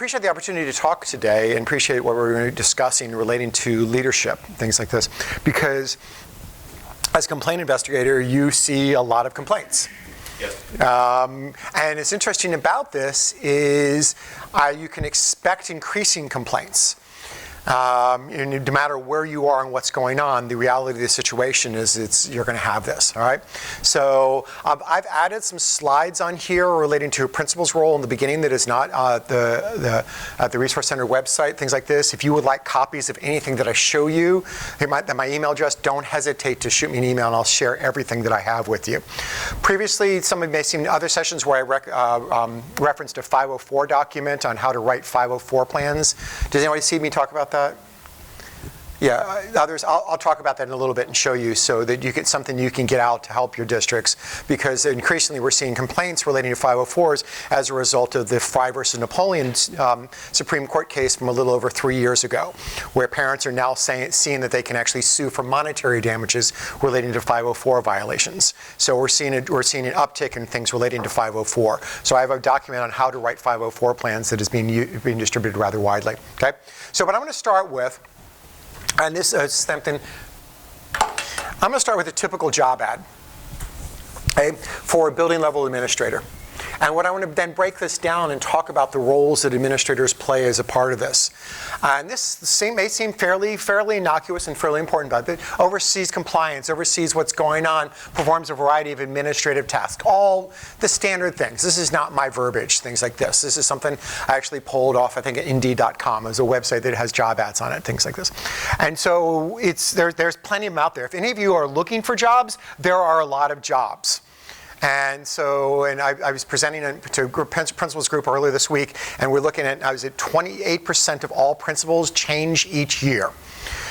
appreciate the opportunity to talk today and appreciate what we're discussing relating to leadership, things like this, because as a complaint investigator, you see a lot of complaints. Yes. And it's interesting about this is you can expect increasing complaints. And no matter where you are and what's going on, the reality of the situation is you're going to have this, all right? So I've added some slides on here relating to a principal's role in the beginning that is not the Resource Center website, things like this. If you would like copies of anything that I show you, my email address, don't hesitate to shoot me an email and I'll share everything that I have with you. Previously, some of you may have seen other sessions where I referenced a 504 document on how to write 504 plans. Does anybody see me talk about that? Yeah, others, I'll talk about that in a little bit and show you so that you get something you can get out to help your districts, because increasingly we're seeing complaints relating to 504s as a result of the Fry versus Napoleon Supreme Court case from a little over 3 years ago, where parents are now seeing that they can actually sue for monetary damages relating to 504 violations. So we're seeing an uptick in things relating to 504. So I have a document on how to write 504 plans that is being distributed rather widely. Okay, so what I'm going to start with, and this is something, I'm going to start with a typical job ad, okay, for a building level administrator. And what I want to then break this down and talk about the roles that administrators play as a part of this. And this may seem fairly innocuous and fairly important, but it oversees compliance, oversees what's going on, performs a variety of administrative tasks, all the standard things. This is not my verbiage, things like this. This is something I actually pulled off, I think, at Indeed.com. It's a website that has job ads on it, things like this. And so there's plenty of them out there. If any of you are looking for jobs, there are a lot of jobs. And so, I was presenting to a principals group earlier this week, and we're looking at, I was at 28% of all principals change each year.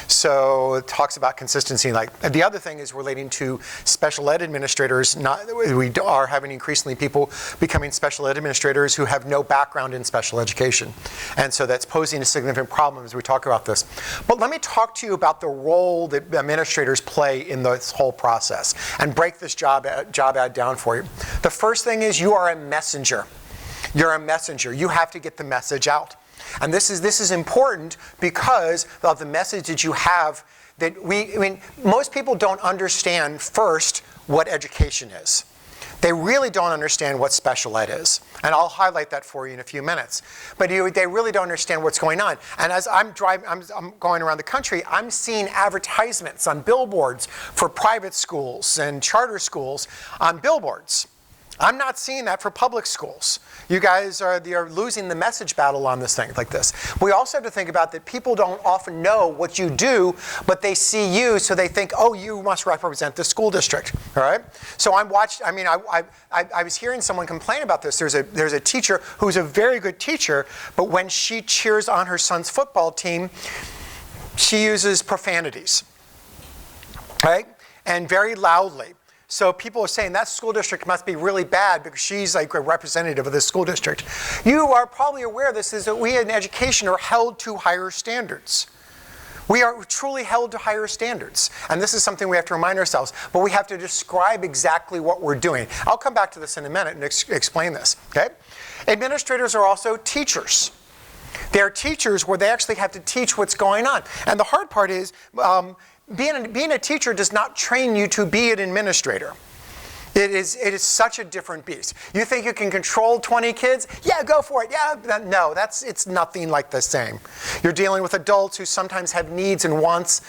So it talks about consistency. Like the other thing is relating to special ed administrators. We are having increasingly people becoming special ed administrators who have no background in special education. And so that's posing a significant problem as we talk about this. But let me talk to you about the role that administrators play in this whole process and break this job ad down for you. The first thing is you are a messenger. You're a messenger. You have to get the message out. And this is important because of the message that you have. Most people don't understand first what education is. They really don't understand what special ed is. And I'll highlight that for you in a few minutes. But they really don't understand what's going on. And as I'm going around the country, I'm seeing advertisements on billboards for private schools and charter schools on billboards. I'm not seeing that for public schools. You guys are losing the message battle on this thing like this. We also have to think about that people don't often know what you do, but they see you, so they think, oh, you must represent the school district, all right? So I was hearing someone complain about this. There's a teacher who's a very good teacher, but when she cheers on her son's football team, she uses profanities, right? And very loudly. So people are saying that school district must be really bad because she's like a representative of the school district. You are probably aware of this, is that we in education are held to higher standards. We are truly held to higher standards. And this is something we have to remind ourselves, but we have to describe exactly what we're doing. I'll come back to this in a minute and explain this, okay? Administrators are also teachers. They're teachers where they actually have to teach what's going on. And the hard part is, being a teacher does not train you to be an administrator. It is such a different beast. You think you can control 20 kids? Yeah, go for it. Yeah, no, it's nothing like the same. You're dealing with adults who sometimes have needs and wants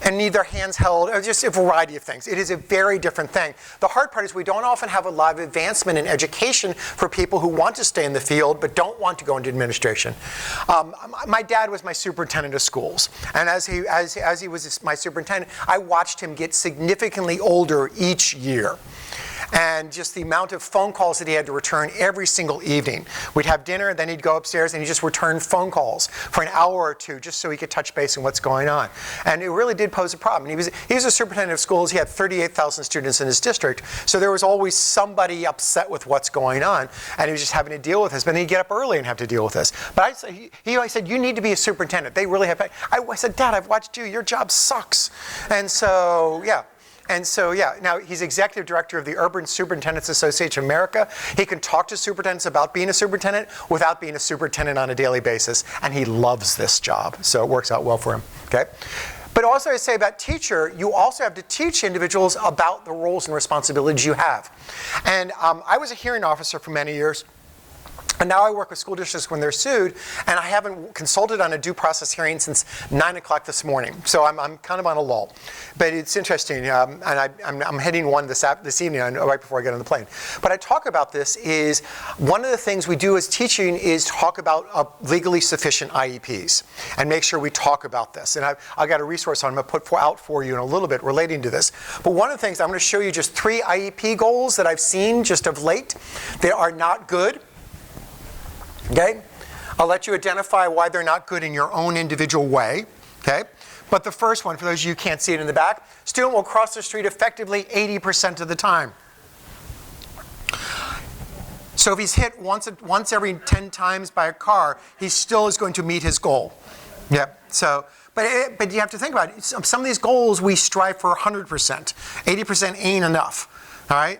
and need their hands held, or just a variety of things. It is a very different thing. The hard part is we don't often have a lot of advancement in education for people who want to stay in the field but don't want to go into administration. My dad was my superintendent of schools, and as he was my superintendent, I watched him get significantly older each year. And just the amount of phone calls that he had to return every single evening. We'd have dinner, then he'd go upstairs and he'd just return phone calls for an hour or two just so he could touch base on what's going on. And it really did pose a problem. He was a superintendent of schools. He had 38,000 students in his district. So there was always somebody upset with what's going on. And he was just having to deal with this. But then he'd get up early and have to deal with this. But he always said, you need to be a superintendent. They really have. I said, Dad, I've watched you. Your job sucks. And so, yeah. And so, yeah, now he's executive director of the Urban Superintendents Association of America. He can talk to superintendents about being a superintendent without being a superintendent on a daily basis. And he loves this job, so it works out well for him, okay? But also I say about teacher, you also have to teach individuals about the roles and responsibilities you have. And I was a hearing officer for many years. And now I work with school districts when they're sued, and I haven't consulted on a due process hearing since 9 o'clock this morning. So I'm kind of on a lull. But it's interesting, and I'm heading one this evening, right before I get on the plane. But I talk about this is, one of the things we do as teaching is talk about legally sufficient IEPs, and make sure we talk about this. And I've got a resource I'm going to put out for you in a little bit relating to this. But one of the things, I'm going to show you just 3 IEP goals that I've seen just of late. They are not good. Okay? I'll let you identify why they're not good in your own individual way. Okay? But the first one, for those of you who can't see it in the back, student will cross the street effectively 80% of the time. So if he's hit once every 10 times by a car, he still is going to meet his goal. Yep. So, but you have to think about it. Some of these goals we strive for 100%. 80% ain't enough. All right?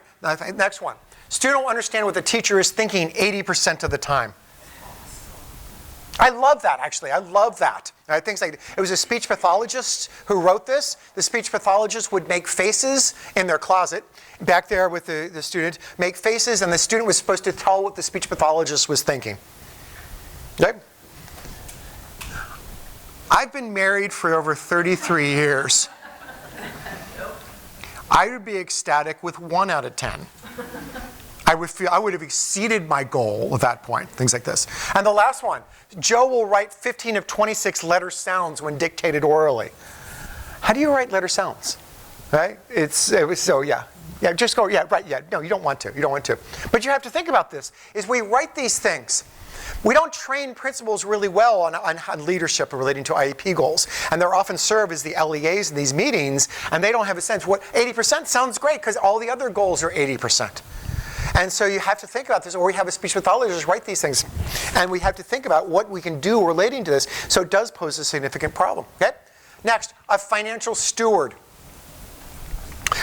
Next one. Student will understand what the teacher is thinking 80% of the time. I love that, actually. I love that. Things like, it was a speech pathologist who wrote this. The speech pathologist would make faces in their closet, back there with the student, make faces, and the student was supposed to tell what the speech pathologist was thinking. Okay? I've been married for over 33 years. I would be ecstatic with 1 out of 10. I would have exceeded my goal at that point, things like this. And the last one, Joe will write 15 of 26 letter sounds when dictated orally. How do you write letter sounds? Right? So yeah. Yeah, just go, yeah, right, yeah. No, you don't want to. You don't want to. But you have to think about this, is we write these things. We don't train principals really well on leadership relating to IEP goals. And they're often served as the LEAs in these meetings, and they don't have a sense. What 80% sounds great because all the other goals are 80%. And so you have to think about this, or we have a speech pathologist write these things. And we have to think about what we can do relating to this. So it does pose a significant problem. Okay? Next, a financial steward.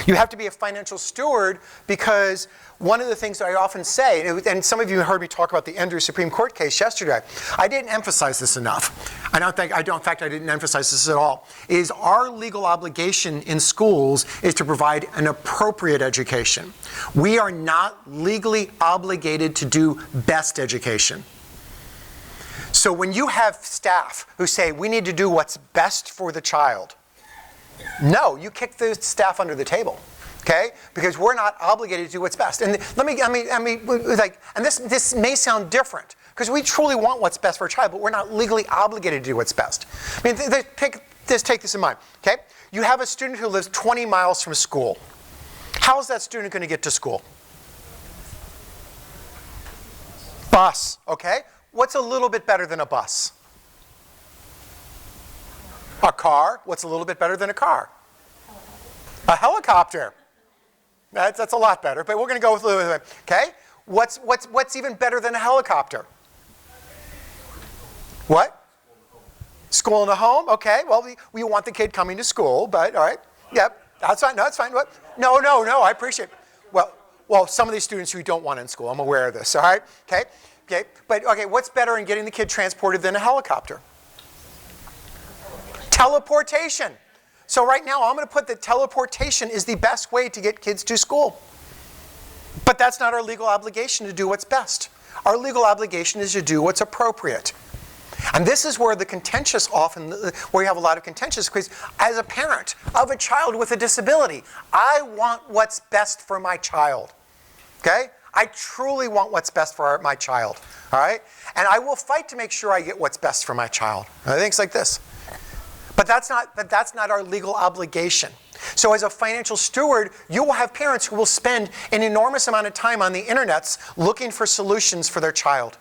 You have to be a financial steward because one of the things that I often say, and some of you heard me talk about the Andrew Supreme Court case yesterday, I didn't emphasize this enough. In fact, I didn't emphasize this at all, is our legal obligation in schools is to provide an appropriate education. We are not legally obligated to do best education. So when you have staff who say, we need to do what's best for the child, no, you kick the staff under the table, okay? Because we're not obligated to do what's best. And this may sound different because we truly want what's best for a child, but we're not legally obligated to do what's best. I mean, take this in mind, okay? You have a student who lives 20 miles from school. How is that student going to get to school? Bus, okay? What's a little bit better than a bus? A car. What's a little bit better than a car? A helicopter. That's a lot better, but we're going to go with a little bit. Okay? What's even better than a helicopter? What? School in the home? Okay. Well, we want the kid coming to school, but all right. Yep. That's fine. No, that's fine. What? No. I appreciate it. Well, some of these students we don't want in school. I'm aware of this. All right. Okay. Okay. But okay, what's better in getting the kid transported than a helicopter? Teleportation. So right now I'm going to put that teleportation is the best way to get kids to school. But that's not our legal obligation to do what's best. Our legal obligation is to do what's appropriate. And this is where where you have a lot of contentious, because as a parent of a child with a disability, I want what's best for my child. Okay? I truly want what's best for my child. All right? And I will fight to make sure I get what's best for my child. Things like this. But that's not our legal obligation. So as a financial steward, you will have parents who will spend an enormous amount of time on the internets looking for solutions for their child.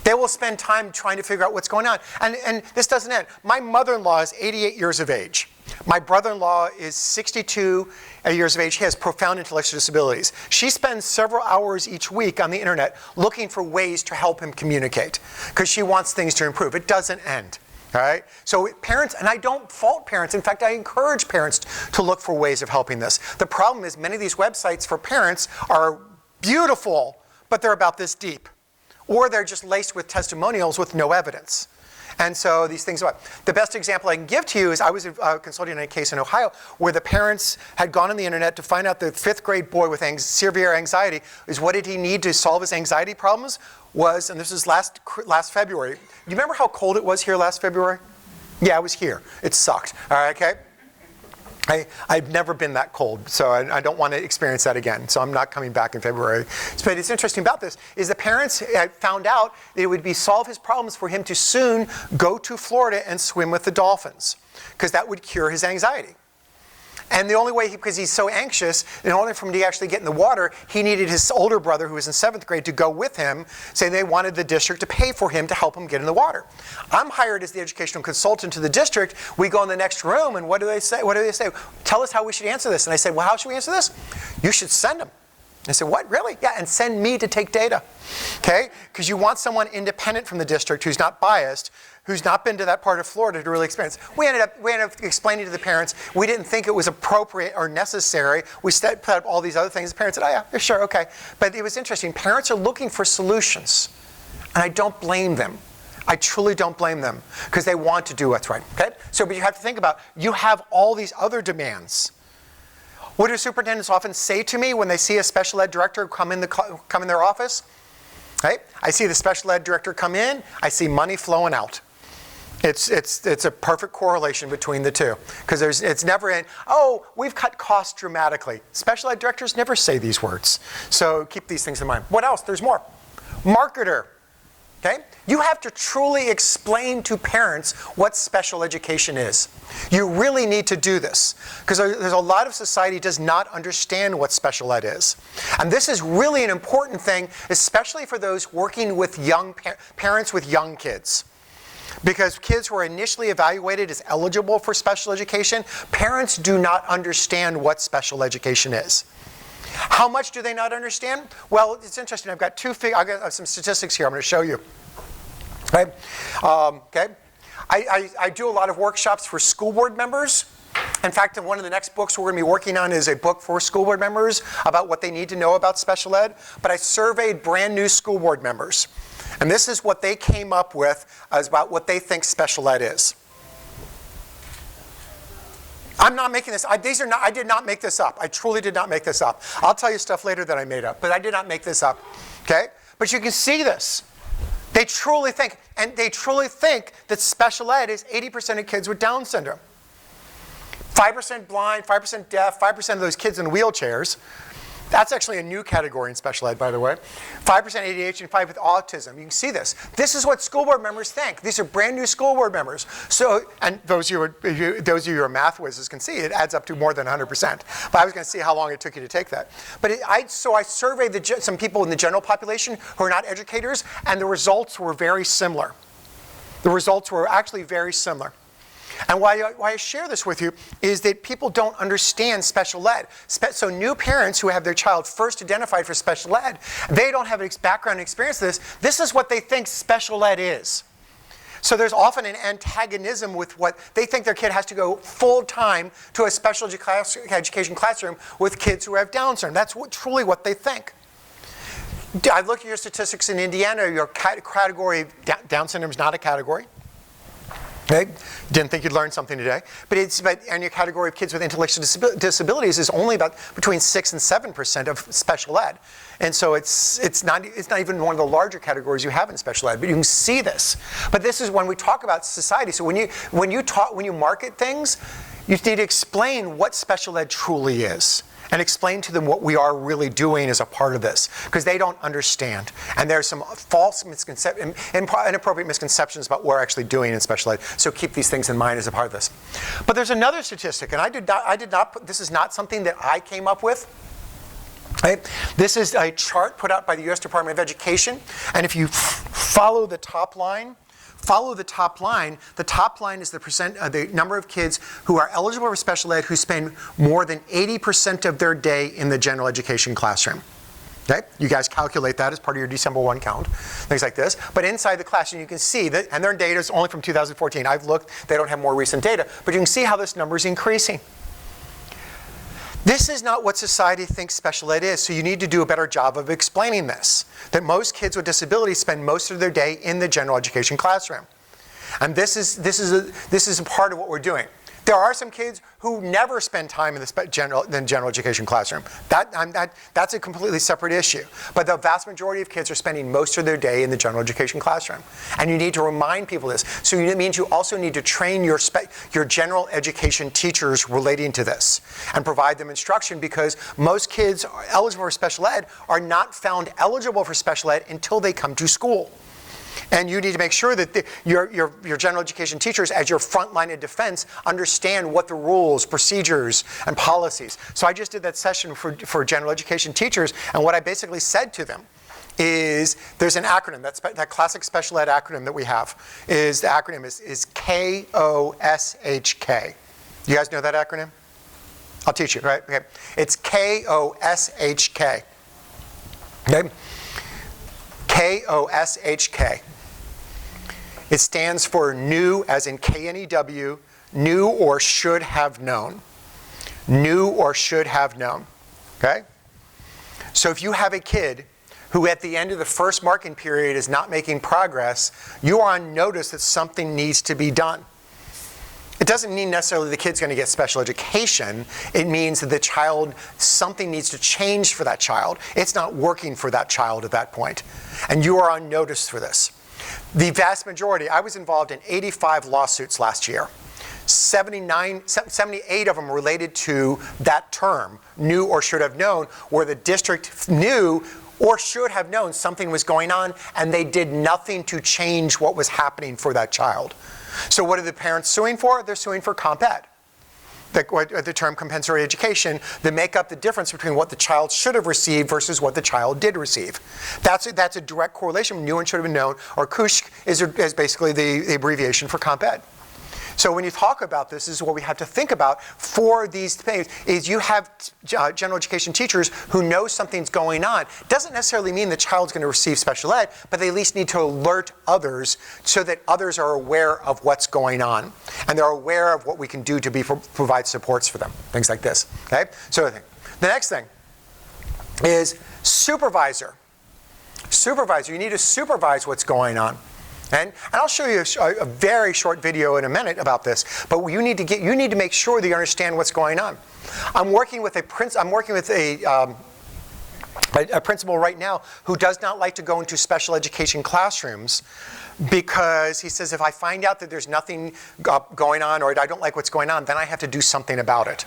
They will spend time trying to figure out what's going on. And this doesn't end. My mother-in-law is 88 years of age. My brother-in-law is 62 years of age. He has profound intellectual disabilities. She spends several hours each week on the internet looking for ways to help him communicate because she wants things to improve. It doesn't end. All right? So parents, and I don't fault parents. In fact, I encourage parents to look for ways of helping this. The problem is many of these websites for parents are beautiful, but they're about this deep. Or they're just laced with testimonials with no evidence. And so these things are. The best example I can give to you is I was consulting on a case in Ohio where the parents had gone on the internet to find out the 5th grade boy with severe anxiety is what did he need to solve his anxiety problems was, and this was last February. Do you remember how cold it was here last February? Yeah, I was here. It sucked. All right, okay? I've never been that cold, so I don't want to experience that again. So I'm not coming back in February. But it's interesting about this is the parents found out that it would solve his problems for him to soon go to Florida and swim with the dolphins, because that would cure his anxiety. And the only way, because he's so anxious, in order for him to actually get in the water, he needed his older brother, who was in 7th grade, to go with him, saying they wanted the district to pay for him to help him get in the water. I'm hired as the educational consultant to the district. We go in the next room, and what do they say? Tell us how we should answer this. And I said, well, how should we answer this? You should send him. I said, what, really? Yeah, and send me to take data, okay? Because you want someone independent from the district who's not biased, who's not been to that part of Florida to really experience. We ended up explaining to the parents, we didn't think it was appropriate or necessary. We put up all these other things. The parents said, oh yeah, sure, okay. But it was interesting. Parents are looking for solutions, and I don't blame them. I truly don't blame them, because they want to do what's right, okay? So, but you have to think about, you have all these other demands. What do superintendents often say to me when they see a special ed director come in their office? Right? I see the special ed director come in, I see money flowing out. It's a perfect correlation between the two. Because it's never we've cut costs dramatically. Special ed directors never say these words. So keep these things in mind. What else? There's more. Marketer. Okay? You have to truly explain to parents what special education is. You really need to do this, because there's a lot of society does not understand what special ed is. And this is really an important thing, especially for those working with young parents with young kids. Because kids who are initially evaluated as eligible for special education, parents do not understand what special education is. How much do they not understand? Well, it's interesting. I've got some statistics here I'm going to show you. Okay? I do a lot of workshops for school board members. In fact, one of the next books we're going to be working on is a book for school board members about what they need to know about special ed. But I surveyed brand new school board members. And this is what they came up with as about what they think special ed is. I'm not making this. I did not make this up. I truly did not make this up. I'll tell you stuff later that I made up, but I did not make this up. Okay? But you can see this. They truly think that special ed is 80% of kids with Down syndrome. 5% blind, 5% deaf, 5% of those kids in wheelchairs. That's actually a new category in special ed, by the way. 5% ADHD and 5% with autism. You can see this. This is what school board members think. These are brand new school board members. So, and those of you who are math whizzes can see it adds up to more than 100%. But I was going to see how long it took you to take that. But I surveyed some people in the general population who are not educators, and the results were very similar. The results were actually very similar. And why I share this with you is that people don't understand special ed. So new parents who have their child first identified for special ed, they don't have a background experience of this. This is what they think special ed is. So there's often an antagonism with what they think their kid has to go full time to a special education classroom with kids who have Down syndrome. That's truly what they think. I looked at your statistics in Indiana. Your category, Down syndrome is not a category. Okay? Didn't think you'd learn something today. And your category of kids with intellectual disabilities is only about between 6 and 7% of special ed. And so it's not even one of the larger categories you have in special ed, but you can see this. But this is when we talk about society. So when you market things, you need to explain what special ed truly is. And explain to them what we are really doing as a part of this, because they don't understand. And there's some false misconceptions, inappropriate misconceptions about what we're actually doing in special ed. So keep these things in mind as a part of this. But there's another statistic, and this is not something that I came up with. Right? This is a chart put out by the U.S. Department of Education, and if you follow the top line is the number of kids who are eligible for special ed who spend more than 80% of their day in the general education classroom. Okay? You guys calculate that as part of your December 1 count, things like this. But inside the class, you can see that, and their data is only from 2014. I've looked, they don't have more recent data, but you can see how this number is increasing. This is not what society thinks special ed is, so you need to do a better job of explaining this. That most kids with disabilities spend most of their day in the general education classroom. And this is a part of what we're doing. There are some kids who never spend time in the general education classroom. That's a completely separate issue. But the vast majority of kids are spending most of their day in the general education classroom. And you need to remind people this. So it means you also need to train your general education teachers relating to this and provide them instruction, because most kids eligible for special ed are not found eligible for special ed until they come to school. And you need to make sure that your general education teachers, as your front line of defense, understand what the rules, procedures, and policies. So I just did that session for general education teachers, and what I basically said to them is there's an acronym, that classic special ed acronym that we have, is the acronym is KOSHK. You guys know that acronym? I'll teach you, right? Okay. It's KOSHK. Okay? KOSHK. It stands for new, as in KNEW, knew or should have known. Knew or should have known. Okay? So if you have a kid who at the end of the first marking period is not making progress, you are on notice that something needs to be done. It doesn't mean necessarily the kid's going to get special education. It means that something needs to change for that child. It's not working for that child at that point. And you are on notice for this. The vast majority, I was involved in 85 lawsuits last year. 78 of them related to that term, knew or should have known, where the district knew or should have known something was going on, and they did nothing to change what was happening for that child. So what are the parents suing for? They're suing for comp ed. The term compensatory education, that make up the difference between what the child should have received versus what the child did receive. That's a direct correlation. Knew and should have known, or KUSH is basically the abbreviation for comp ed. So when you talk about this is what we have to think about for these things, is you have general education teachers who know something's going on. Doesn't necessarily mean the child's going to receive special ed, but they at least need to alert others so that others are aware of what's going on. And they're aware of what we can do to provide supports for them, things like this. Okay? So the next thing is supervisor. Supervisor, you need to supervise what's going on. And I'll show you a very short video in a minute about this. But you need to make sure that you understand what's going on. I'm working with a principal right now who does not like to go into special education classrooms, because he says, if I find out that there's nothing going on, or I don't like what's going on, then I have to do something about it.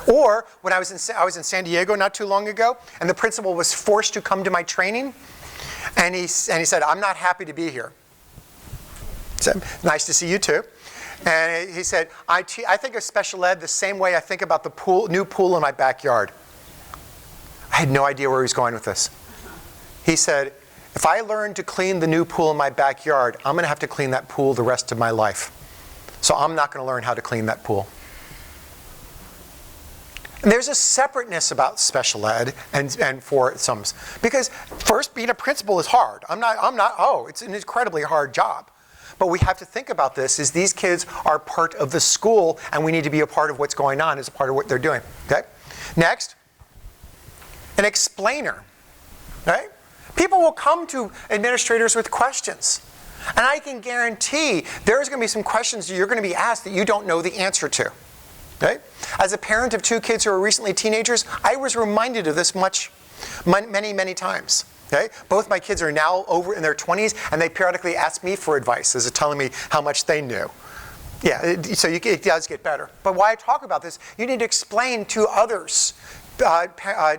Or when I was in San Diego not too long ago, and the principal was forced to come to my training, and he said, I'm not happy to be here. I said, nice to see you too. And he said, I think of special ed the same way I think about the new pool in my backyard. I had no idea where he was going with this. He said, if I learn to clean the new pool in my backyard, I'm going to have to clean that pool the rest of my life. So I'm not going to learn how to clean that pool. And there's a separateness about special ed and for some, because first, being a principal is hard. It's an incredibly hard job. But we have to think about this, is these kids are part of the school, and we need to be a part of what's going on as a part of what they're doing. Okay? Next, an explainer. Right? People will come to administrators with questions. And I can guarantee there's going to be some questions that you're going to be asked that you don't know the answer to. Okay? As a parent of 2 kids who are recently teenagers, I was reminded of this many, many times. Okay? Both my kids are now over in their 20s, and they periodically ask me for advice, as telling me how much they knew. Yeah, it does get better. But why I talk about this, you need to explain to others,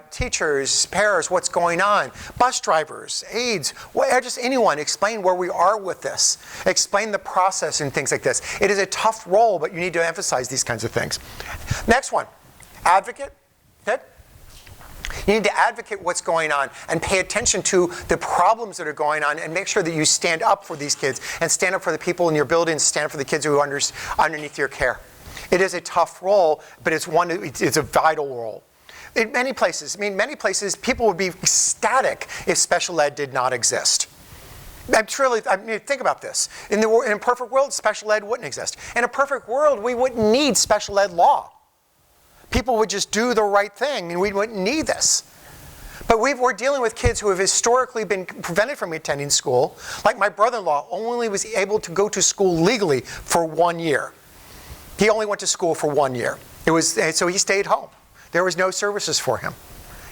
teachers, parents, what's going on, bus drivers, aides, just anyone, explain where we are with this. Explain the process and things like this. It is a tough role, but you need to emphasize these kinds of things. Next one, advocate. Okay? You need to advocate what's going on and pay attention to the problems that are going on, and make sure that you stand up for these kids and stand up for the people in your building, stand up for the kids who are underneath your care. It is a tough role, but it's a vital role. In many places, people would be ecstatic if special ed did not exist. Think about this. In a perfect world, special ed wouldn't exist. In a perfect world, we wouldn't need special ed law. People would just do the right thing, and we wouldn't need this. But we're dealing with kids who have historically been prevented from attending school. Like my brother-in-law only was able to go to school legally for 1 year. He only went to school for 1 year. So he stayed home. There was no services for him.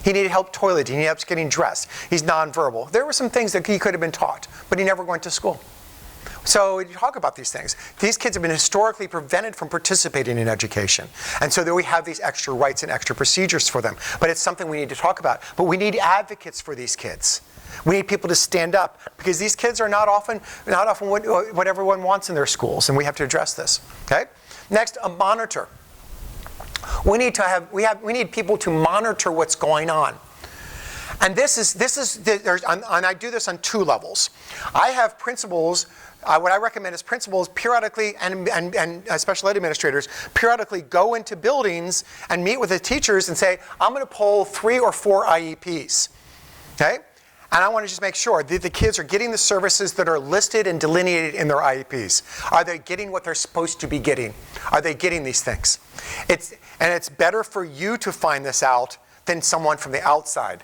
He needed help toileting. He needed help getting dressed. He's nonverbal. There were some things that he could have been taught, but he never went to school. So you talk about these things. These kids have been historically prevented from participating in education. And so there we have these extra rights and extra procedures for them. But it's something we need to talk about. But we need advocates for these kids. We need people to stand up because these kids are not often what everyone wants in their schools, and we have to address this. Okay? Next, a monitor. We need people to monitor what's going on. And and I do this on 2 levels. I have principals. What I recommend is principals periodically and special ed administrators periodically go into buildings and meet with the teachers and say, I'm going to pull 3 or 4 IEPs. Okay? And I want to just make sure that the kids are getting the services that are listed and delineated in their IEPs. Are they getting what they're supposed to be getting? Are they getting these things? It's better for you to find this out than someone from the outside.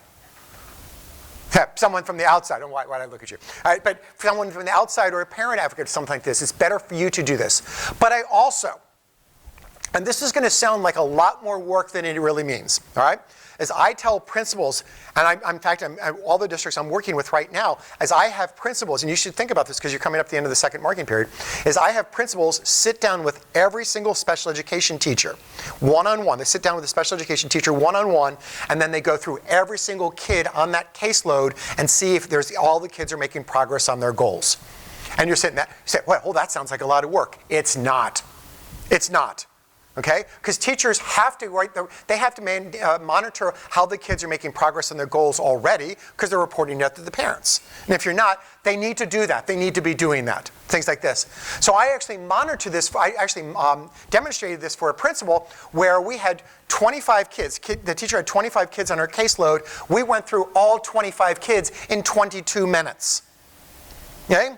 Someone from the outside, why did I look at you? All right, but someone from the outside or a parent advocate or something like this, it's better for you to do this. But I also, and this is going to sound like a lot more work than it really means, all right? As I tell principals, and in fact, all the districts I'm working with right now, as I have principals, and you should think about this because you're coming up to the end of the second marking period, is I have principals sit down with every single special education teacher, one-on-one. They sit down with a special education teacher one-on-one, and then they go through every single kid on that caseload and see if all the kids are making progress on their goals. And you're sitting there, you say, well, that sounds like a lot of work. It's not. It's not. Okay? Because teachers have to monitor how the kids are making progress on their goals already because they're reporting that to the parents. And if you're not, they need to do that. They need to be doing that. Things like this. So I actually monitor this. I actually demonstrated this for a principal where we had 25 kids. The teacher had 25 kids on her caseload. We went through all 25 kids in 22 minutes. Okay?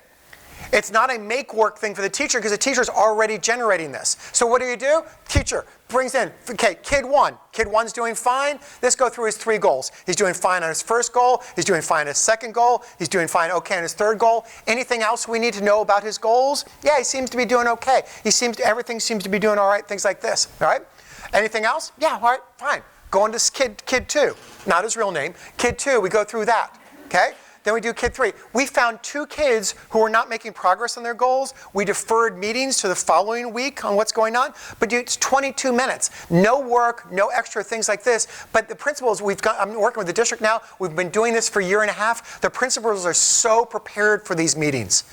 It's not a make-work thing for the teacher because the teacher's already generating this. So what do? Teacher brings in, okay, kid 1. Kid 1's doing fine. Let's go through his 3 goals. He's doing fine on his first goal. He's doing fine on his second goal. He's doing fine okay on his third goal. Anything else we need to know about his goals? Yeah, he seems to be doing okay. Everything seems to be doing all right, things like this. All right? Anything else? Yeah, all right, fine. Go on to kid 2. Not his real name. Kid 2, we go through that. Okay? Then we do kid 3. We found 2 kids who were not making progress on their goals. We deferred meetings to the following week on what's going on. But it's 22 minutes. No work, no extra things like this. But the principals, I'm working with the district now. We've been doing this for a year and a half. The principals are so prepared for these meetings.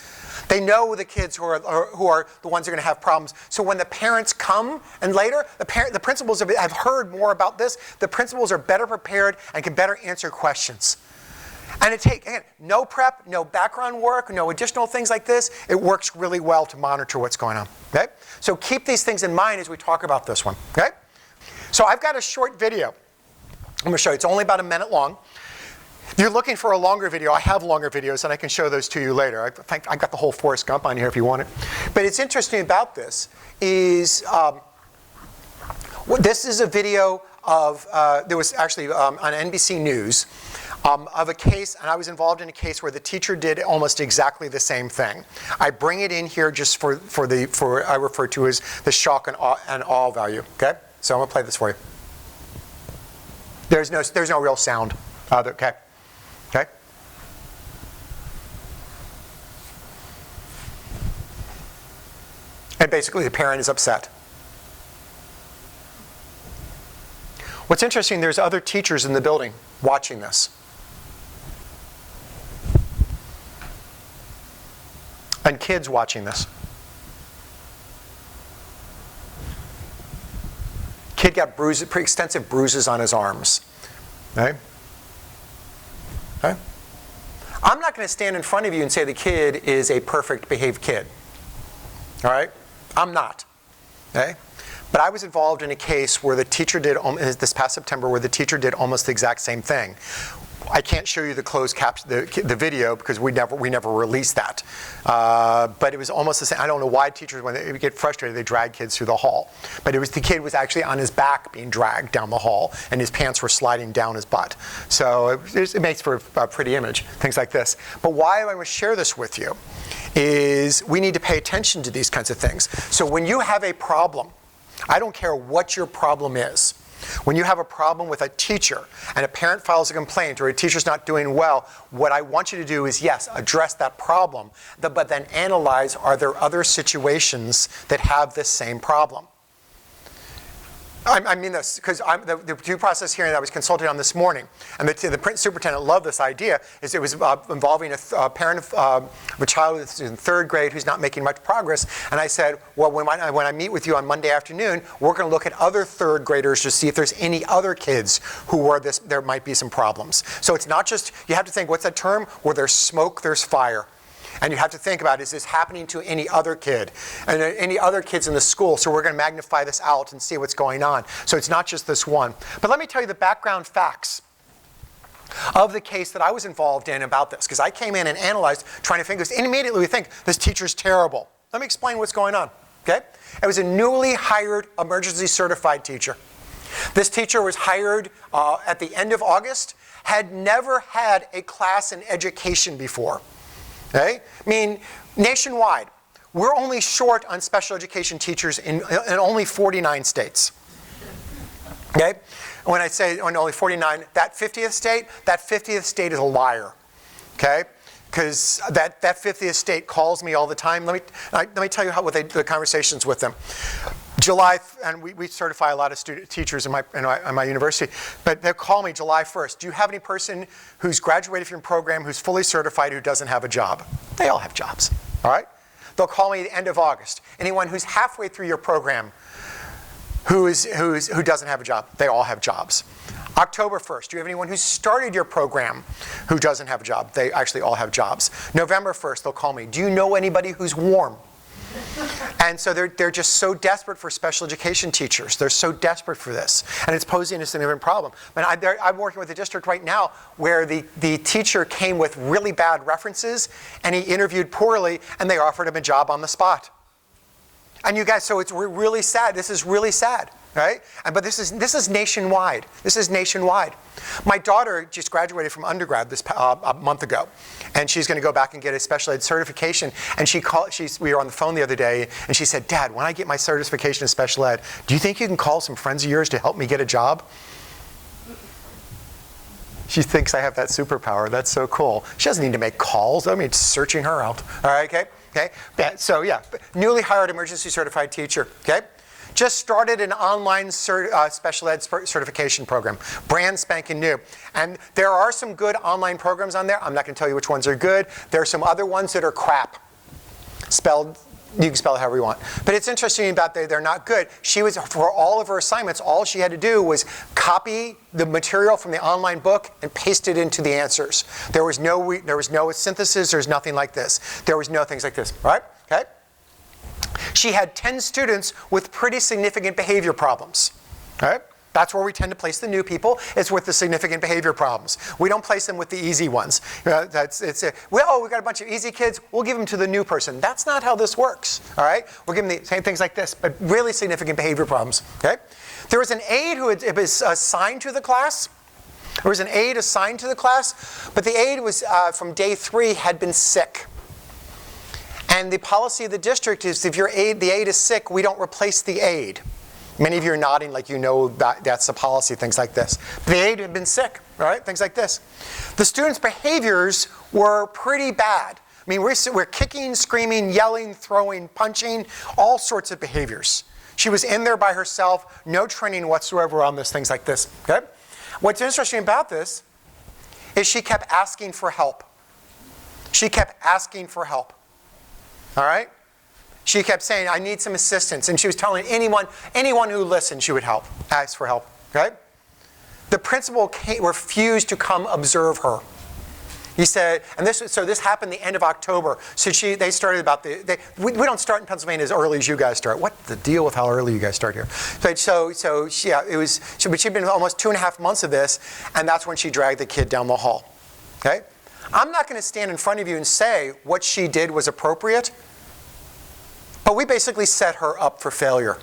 They know the kids who are the ones who are going to have problems. So when the parents come and later, the principals have heard more about this. The principals are better prepared and can better answer questions. And again, no prep, no background work, no additional things like this. It works really well to monitor what's going on. Okay? So keep these things in mind as we talk about this one. Okay? So I've got a short video. I'm going to show you. It's only about a minute long. If you're looking for a longer video, I have longer videos, and I can show those to you later. I got the whole Forrest Gump on here if you want it. But it's interesting about this is this is a video of there was actually on NBC News. Of a case, and I was involved in a case where the teacher did almost exactly the same thing. I bring it in here just for I refer to as the shock and awe value. Okay, so I'm gonna play this for you. There's no real sound. Okay. And basically, the parent is upset. What's interesting, there's other teachers in the building watching this. And kids watching this. Kid got pretty extensive bruises on his arms. Okay? Okay? I'm not going to stand in front of you and say the kid is a perfect behaved kid. All right? I'm not. Okay? But I was involved in a case where the teacher did, this past September, where the teacher did almost the exact same thing. I can't show you the closed caption, the video, because we never released that. But it was almost the same. I don't know why teachers, when they get frustrated, they drag kids through the hall. But the kid was actually on his back being dragged down the hall, and his pants were sliding down his butt. So it makes for a pretty image, things like this. But why I want to share this with you is we need to pay attention to these kinds of things. So when you have a problem, I don't care what your problem is. When you have a problem with a teacher and a parent files a complaint or a teacher's not doing well, what I want you to do is, yes, address that problem, but then analyze, are there other situations that have this same problem? I mean this, because the due process hearing that I was consulted on this morning, and the superintendent loved this idea, is it was involving a parent of a child who's in 3rd grade who's not making much progress. And I said, well, when I meet with you on Monday afternoon, we're going to look at other 3rd graders to see if there's any other kids who are there might be some problems. So it's not just, you have to think, what's that term? Where there's smoke, there's fire. And you have to think about, is this happening to any other kid? And any other kids in the school? So we're going to magnify this out and see what's going on. So it's not just this one. But let me tell you the background facts of the case that I was involved in about this. Because I came in and analyzed, trying to figure this. And immediately we think, this teacher's terrible. Let me explain what's going on. Okay? It was a newly hired emergency certified teacher. This teacher was hired at the end of August, had never had a class in education before. Okay? I mean, nationwide, we're only short on special education teachers in only 49 states. Okay? When I say only 49, that 50th state is a liar. Okay? Because that 50th state calls me all the time. Let me tell you the conversations with them. July, and we certify a lot of teachers in my university, but they'll call me July 1st. Do you have any person who's graduated from your program who's fully certified who doesn't have a job? They all have jobs, all right? They'll call me at the end of August. Anyone who's halfway through your program who doesn't have a job? They all have jobs. October 1st, do you have anyone who started your program who doesn't have a job? They actually all have jobs. November 1st, they'll call me. Do you know anybody who's warm? And so they're just so desperate for special education teachers. They're so desperate for this. And it's posing a significant problem. I'm working with a district right now where the teacher came with really bad references, and he interviewed poorly, and they offered him a job on the spot. And you guys, so it's really sad. This is really sad, right? But this is nationwide. This is nationwide. My daughter just graduated from undergrad a month ago, and she's going to go back and get a special ed certification. And we were on the phone the other day, and she said, "Dad, when I get my certification in special ed, do you think you can call some friends of yours to help me get a job?" She thinks I have that superpower. That's so cool. She doesn't need to make calls. I mean, it's searching her out. All right, okay? So yeah, newly hired emergency certified teacher, okay? Just started an online special ed certification program, brand spanking new. And there are some good online programs on there. I'm not going to tell you which ones are good. There are some other ones that are crap. You can spell it however you want. But it's interesting about they're not good. For all of her assignments, all she had to do was copy the material from the online book and paste it into the answers. There was no synthesis. There's nothing like this. There was no things like this, right? Okay? She had 10 students with pretty significant behavior problems. Right? That's where we tend to place the new people. It's with the significant behavior problems. We don't place them with the easy ones. We got a bunch of easy kids. We'll give them to the new person. That's not how this works. All right? We're giving the same things like this, but really significant behavior problems. Okay? There was an aide who was assigned to the class. There was an aide assigned to the class, but the aide was from day 3 had been sick. And the policy of the district is if the aide is sick, we don't replace the aide. Many of you are nodding like you know that's the policy, things like this. The aide had been sick, right? Things like this. The students' behaviors were pretty bad. I mean, we're kicking, screaming, yelling, throwing, punching, all sorts of behaviors. She was in there by herself, no training whatsoever on this, things like this. Okay? What's interesting about this is she kept asking for help. She kept asking for help. All right? She kept saying, I need some assistance. And she was telling anyone who listened, she would ask for help. Okay? The principal refused to come observe her. He said, and this happened the end of October. So they started about we don't start in Pennsylvania as early as you guys start. What's the deal with how early you guys start here? But but she'd been almost 2.5 months of this, and that's when she dragged the kid down the hall. Okay? I'm not going to stand in front of you and say what she did was appropriate, but we basically set her up for failure.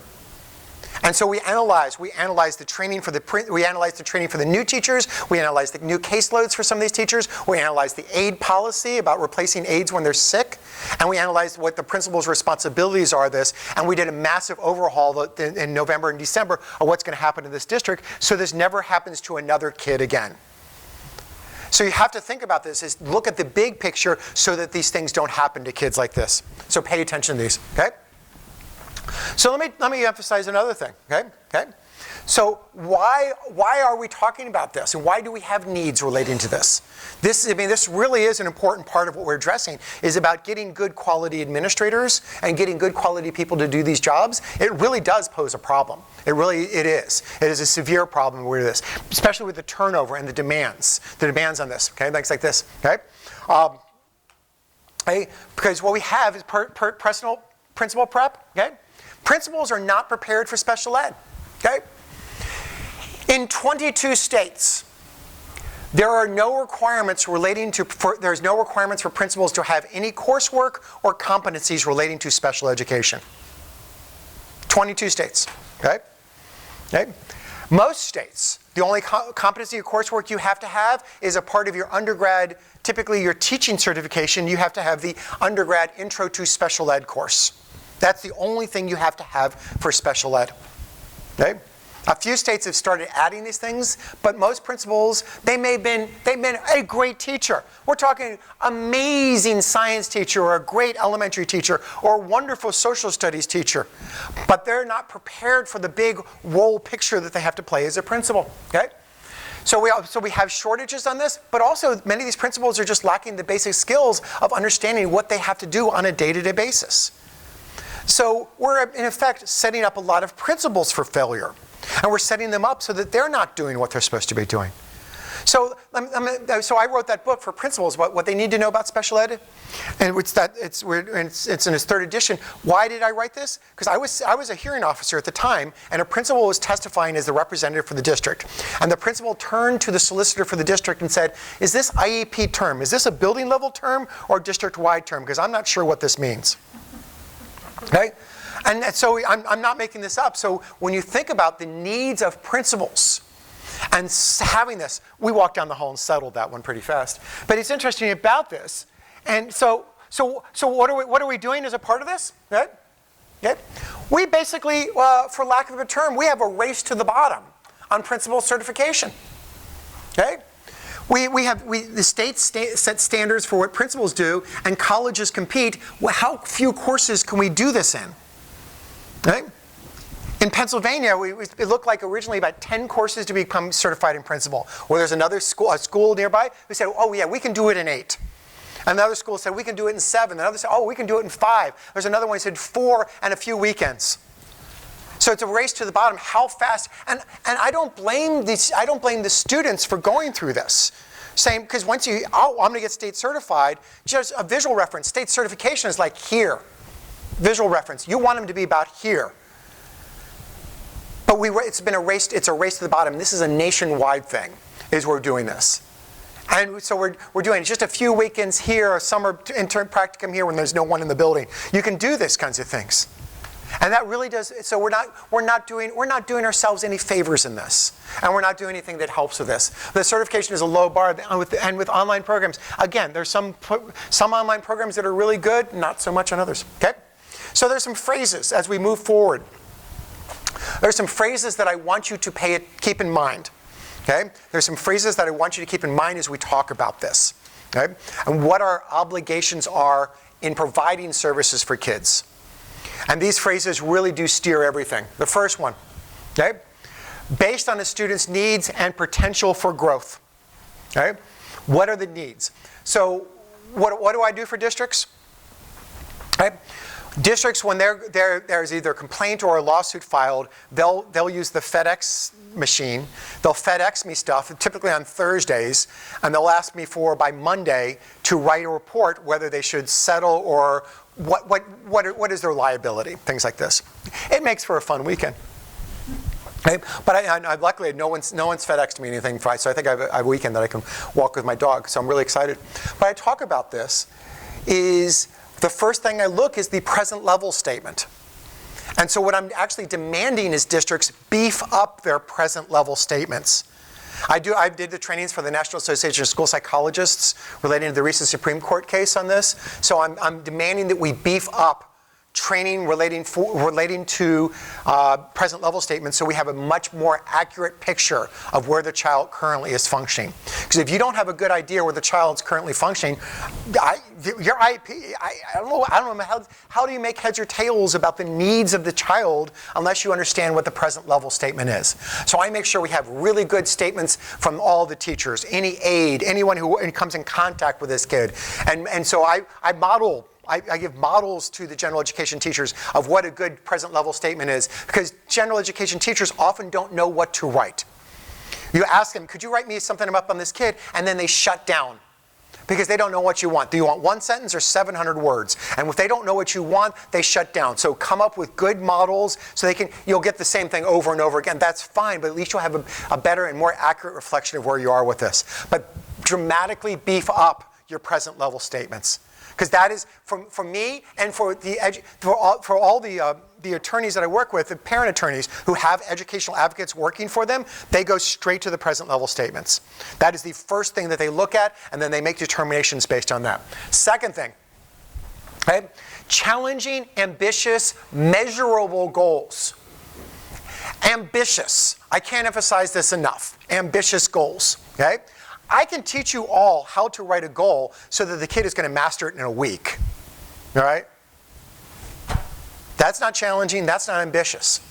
And so we analyzed the training for the new teachers. We analyzed the new caseloads for some of these teachers. We analyzed the aide policy about replacing aides when they're sick. And we analyzed what the principal's responsibilities are this. And we did a massive overhaul in November and December of what's going to happen in this district so this never happens to another kid again. So you have to think about this, is look at the big picture so that these things don't happen to kids like this. So pay attention to these, okay? So let me emphasize another thing, okay? So why are we talking about this, and why do we have needs relating to this? This really is an important part of what we're addressing, is about getting good quality administrators and getting good quality people to do these jobs. It really does pose a problem. It is. It is a severe problem with this, especially with the turnover and the demands on this, okay? Things like this, okay? Because what we have is principal prep, okay? Principals are not prepared for special ed, okay? In 22 states, there's no requirements for principals to have any coursework or competencies relating to special education. 22 states, okay? Most states, the only competency or coursework you have to have is a part of your undergrad, typically your teaching certification. You have to have the undergrad Intro to Special Ed course. That's the only thing you have to have for special ed. Okay? A few states have started adding these things, but most principals, they've been a great teacher. We're talking amazing science teacher, or a great elementary teacher, or a wonderful social studies teacher. But they're not prepared for the big role picture that they have to play as a principal. Okay? So we have shortages on this, but also many of these principals are just lacking the basic skills of understanding what they have to do on a day-to-day basis. So we're, in effect, setting up a lot of principals for failure. And we're setting them up so that they're not doing what they're supposed to be doing. So I wrote that book for principals, what they need to know about special ed. And it's in its 3rd edition. Why did I write this? Because I was a hearing officer at the time, and a principal was testifying as the representative for the district. And the principal turned to the solicitor for the district and said, is this IEP term, is this a building level term or district-wide term? Because I'm not sure what this means. Okay? And so I'm not making this up. So when you think about the needs of principals and having this, we walked down the hall and settled that one pretty fast. But it's interesting about this. And so what are we doing as a part of this? Right? Okay? We basically, for lack of a term, we have a race to the bottom on principal certification. Okay? The states set standards for what principals do, and colleges compete. Well, how few courses can we do this in? Right? In Pennsylvania, it looked like originally about 10 courses to become certified in principal. Or there's another school, a school nearby, who said, oh yeah, we can do it in 8. Another school said, we can do it in 7. Another said, oh, we can do it in 5. There's another one who said 4 and a few weekends. So it's a race to the bottom. How fast? And I don't blame the students for going through this. Saying, because once I'm going to get state certified, just a visual reference. State certification is like here. Visual reference. You want them to be about here. But it's a race to the bottom. This is a nationwide thing, is we're doing this. And so we're doing just a few weekends here, a summer intern practicum here when there's no one in the building. You can do these kinds of things. And that really does, so we're not doing ourselves any favors in this. And we're not doing anything that helps with this. The certification is a low bar, and with online programs, again, there's some online programs that are really good, not so much on others, okay? So there's some phrases as we move forward. There's some phrases that I want you to keep in mind, okay? There's some phrases that I want you to keep in mind as we talk about this, okay? And what our obligations are in providing services for kids. And these phrases really do steer everything. The first one, okay? Based on a student's needs and potential for growth, okay? What are the needs? So what do I do for districts? Okay? Districts, when there's either a complaint or a lawsuit filed, they'll use the FedEx machine. They'll FedEx me stuff, typically on Thursdays, and they'll ask me by Monday to write a report whether they should settle or what is their liability, things like this. It makes for a fun weekend. Okay? But I luckily, no one's FedExed me anything, so I think I have a weekend that I can walk with my dog, so I'm really excited. But I talk about this is the first thing I look is the present level statement. And so what I'm actually demanding is districts beef up their present level statements. I did the trainings for the National Association of School Psychologists relating to the recent Supreme Court case on this. So I'm demanding that we beef up training relating to present level statements so we have a much more accurate picture of where the child currently is functioning. Because if you don't have a good idea where the child's currently functioning, your IEP, I don't know how do you make heads or tails about the needs of the child unless you understand what the present level statement is. So I make sure we have really good statements from all the teachers, any aide, anyone who comes in contact with this kid. And so I give models to the general education teachers of what a good present level statement is, because general education teachers often don't know what to write. You ask them, could you write me something up on this kid? And then they shut down because they don't know what you want. Do you want one sentence or 700 words? And if they don't know what you want, they shut down. So come up with good models so you'll get the same thing over and over again. That's fine, but at least you'll have a better and more accurate reflection of where you are with this. But dramatically beef up your present level statements. Because that is, for me and for all the attorneys that I work with, the parent attorneys who have educational advocates working for them, they go straight to the present level statements. That is the first thing that they look at, and then they make determinations based on that. Second thing, okay? Challenging, ambitious, measurable goals. Ambitious. I can't emphasize this enough. Ambitious goals, okay? I can teach you all how to write a goal so that the kid is going to master it in a week. All right? That's not challenging. That's not ambitious.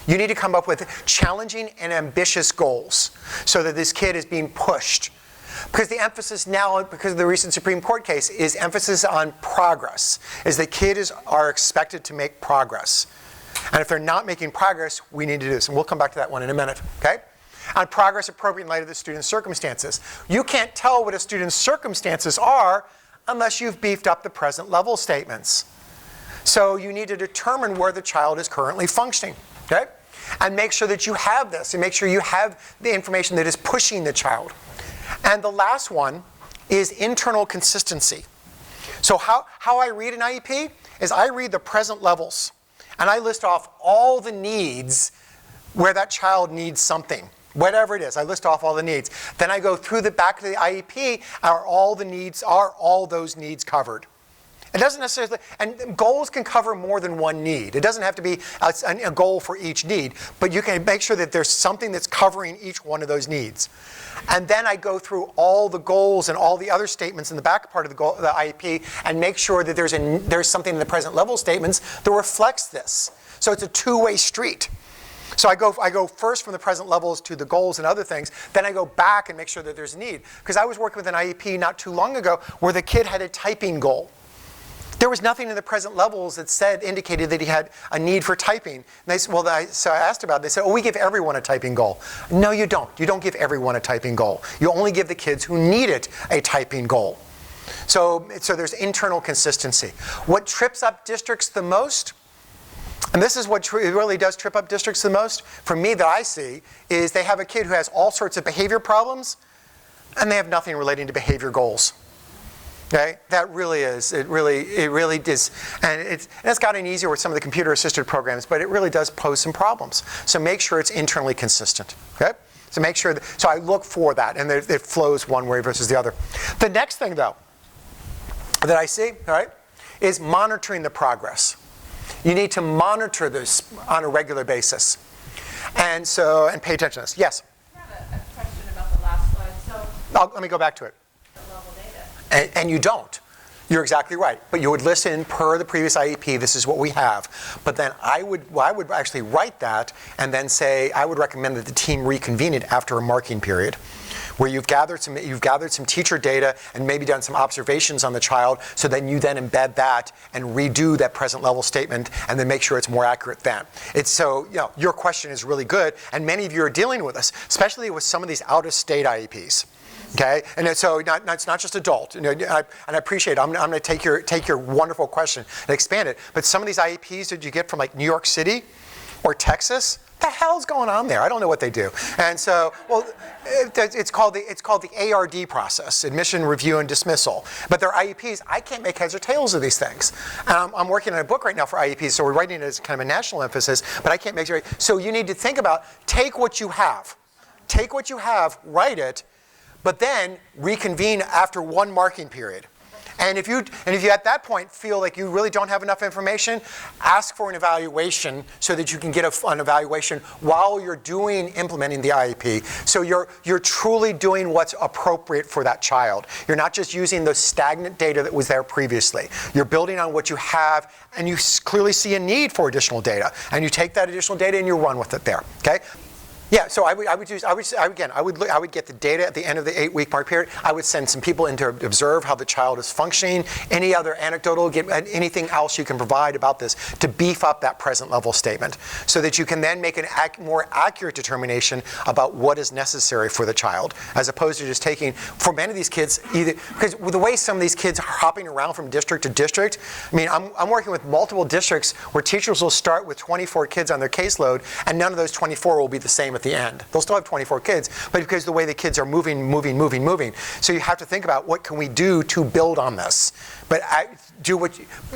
You need to come up with challenging and ambitious goals so that this kid is being pushed. Because the emphasis now, because of the recent Supreme Court case, is emphasis on progress. Is the kids are expected to make progress. And if they're not making progress, we need to do this. And we'll come back to that one in a minute. Okay? On progress appropriate in light of the student's circumstances. You can't tell what a student's circumstances are unless you've beefed up the present level statements. So you need to determine where the child is currently functioning, okay? And make sure that you have this, and make sure you have the information that is pushing the child. And the last one is internal consistency. So how I read an IEP is I read the present levels, and I list off all the needs where that child needs something. Whatever it is, I list off all the needs. Then I go through the back of the IEP, are all those needs covered? It doesn't necessarily, and goals can cover more than one need. It doesn't have to be a goal for each need, but you can make sure that there's something that's covering each one of those needs. And then I go through all the goals and all the other statements in the back part of the IEP and make sure that there's something in the present level statements that reflects this. So it's a two-way street. So I go first from the present levels to the goals and other things, then I go back and make sure that there's a need. Because I was working with an IEP not too long ago where the kid had a typing goal. There was nothing in the present levels that indicated that he had a need for typing. And so I asked about it. They said, we give everyone a typing goal. No, you don't. You don't give everyone a typing goal. You only give the kids who need it a typing goal. So there's internal consistency. What trips up districts the most, and this is what really does trip up districts the most, for me that I see, is they have a kid who has all sorts of behavior problems, and they have nothing relating to behavior goals. Okay, that really is. It really is, and it's gotten easier with some of the computer-assisted programs, but it really does pose some problems. So make sure it's internally consistent. Okay, so make sure. So I look for that, and it flows one way versus the other. The next thing, though, that I see, all right, is monitoring the progress. You need to monitor this on a regular basis, and pay attention to this. Yes. I have a question about the last slide. Let me go back to it. Level data. And you don't. You're exactly right. But you would listen per the previous IEP, this is what we have. But then I would actually write that and then say, I would recommend that the team reconvene it after a marking period, where you've gathered some teacher data and maybe done some observations on the child, so then you then embed that and redo that present level statement and then make sure it's more accurate then. It's so, your question is really good, and many of you are dealing with this, especially with some of these out-of-state IEPs. Okay, and so it's not just adult. And I appreciate it. I'm going to take your wonderful question and expand it. But some of these IEPs that you get from like New York City or Texas, what the hell's going on there? I don't know what they do. And so, well, it's called the ARD process, admission, review, and dismissal. But they're IEPs. I can't make heads or tails of these things. I'm working on a book right now for IEPs, so we're writing it as kind of a national emphasis. But I can't make sure. So you need to think about, take what you have, write it. But then reconvene after one marking period. And if you at that point feel like you really don't have enough information, ask for an evaluation so that you can get an evaluation while you're implementing the IEP. So you're truly doing what's appropriate for that child. You're not just using the stagnant data that was there previously. You're building on what you have, and you clearly see a need for additional data. And you take that additional data and you run with it there. Okay? Yeah, so I would get the data at the end of the 8-week mark period. I would send some people in to observe how the child is functioning. Any other anecdotal, anything else you can provide about this to beef up that present level statement, so that you can then make a more accurate determination about what is necessary for the child, as opposed to just taking, for many of these kids, either because with the way some of these kids are hopping around from district to district. I mean, I'm working with multiple districts where teachers will start with 24 kids on their caseload, and none of those 24 will be the same at the end. They'll still have 24 kids, but because the way the kids are moving. So you have to think about, what can we do to build on this? But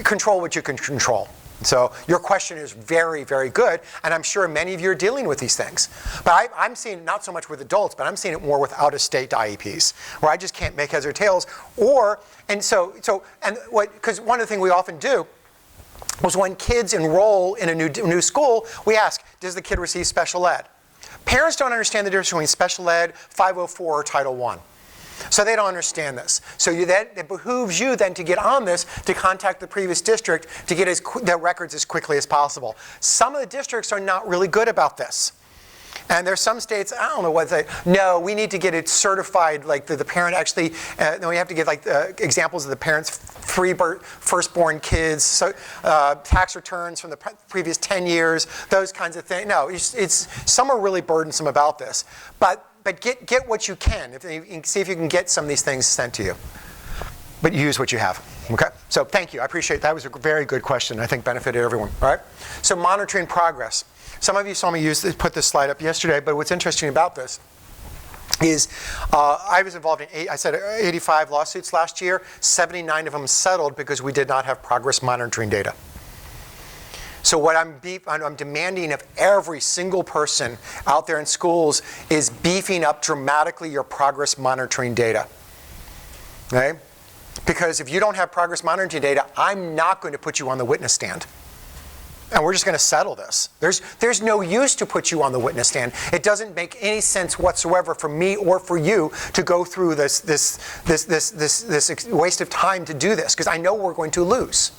control what you can control. So your question is very, very good, and I'm sure many of you are dealing with these things. But I'm seeing it not so much with adults, but I'm seeing it more with out-of-state IEPs, where I just can't make heads or tails. Because one of the things we often do was, when kids enroll in a new school, we ask, does the kid receive special ed? Parents don't understand the difference between special ed, 504, or Title I. So they don't understand this. So it behooves you then to get on this, to contact the previous district to get their records as quickly as possible. Some of the districts are not really good about this. And there's some states, I don't know what no, we need to get it certified, like the parent actually, we have to get examples of the parents' firstborn kids, so, tax returns from the previous 10 years, those kinds of things. No, some are really burdensome about this. But get what you can. See if you can get some of these things sent to you. But use what you have. Okay? So thank you. I appreciate it. That was a very good question. I think benefited everyone. All right? So monitoring progress. Some of you saw me put this slide up yesterday, but what's interesting about this is I was involved in 85 lawsuits last year. 79 of them settled because we did not have progress monitoring data. So what I'm demanding of every single person out there in schools is beefing up dramatically your progress monitoring data. Okay? Because if you don't have progress monitoring data, I'm not going to put you on the witness stand. And we're just going to settle this. There's no use to put you on the witness stand. It doesn't make any sense whatsoever for me or for you to go through this waste of time to do this, because I know we're going to lose.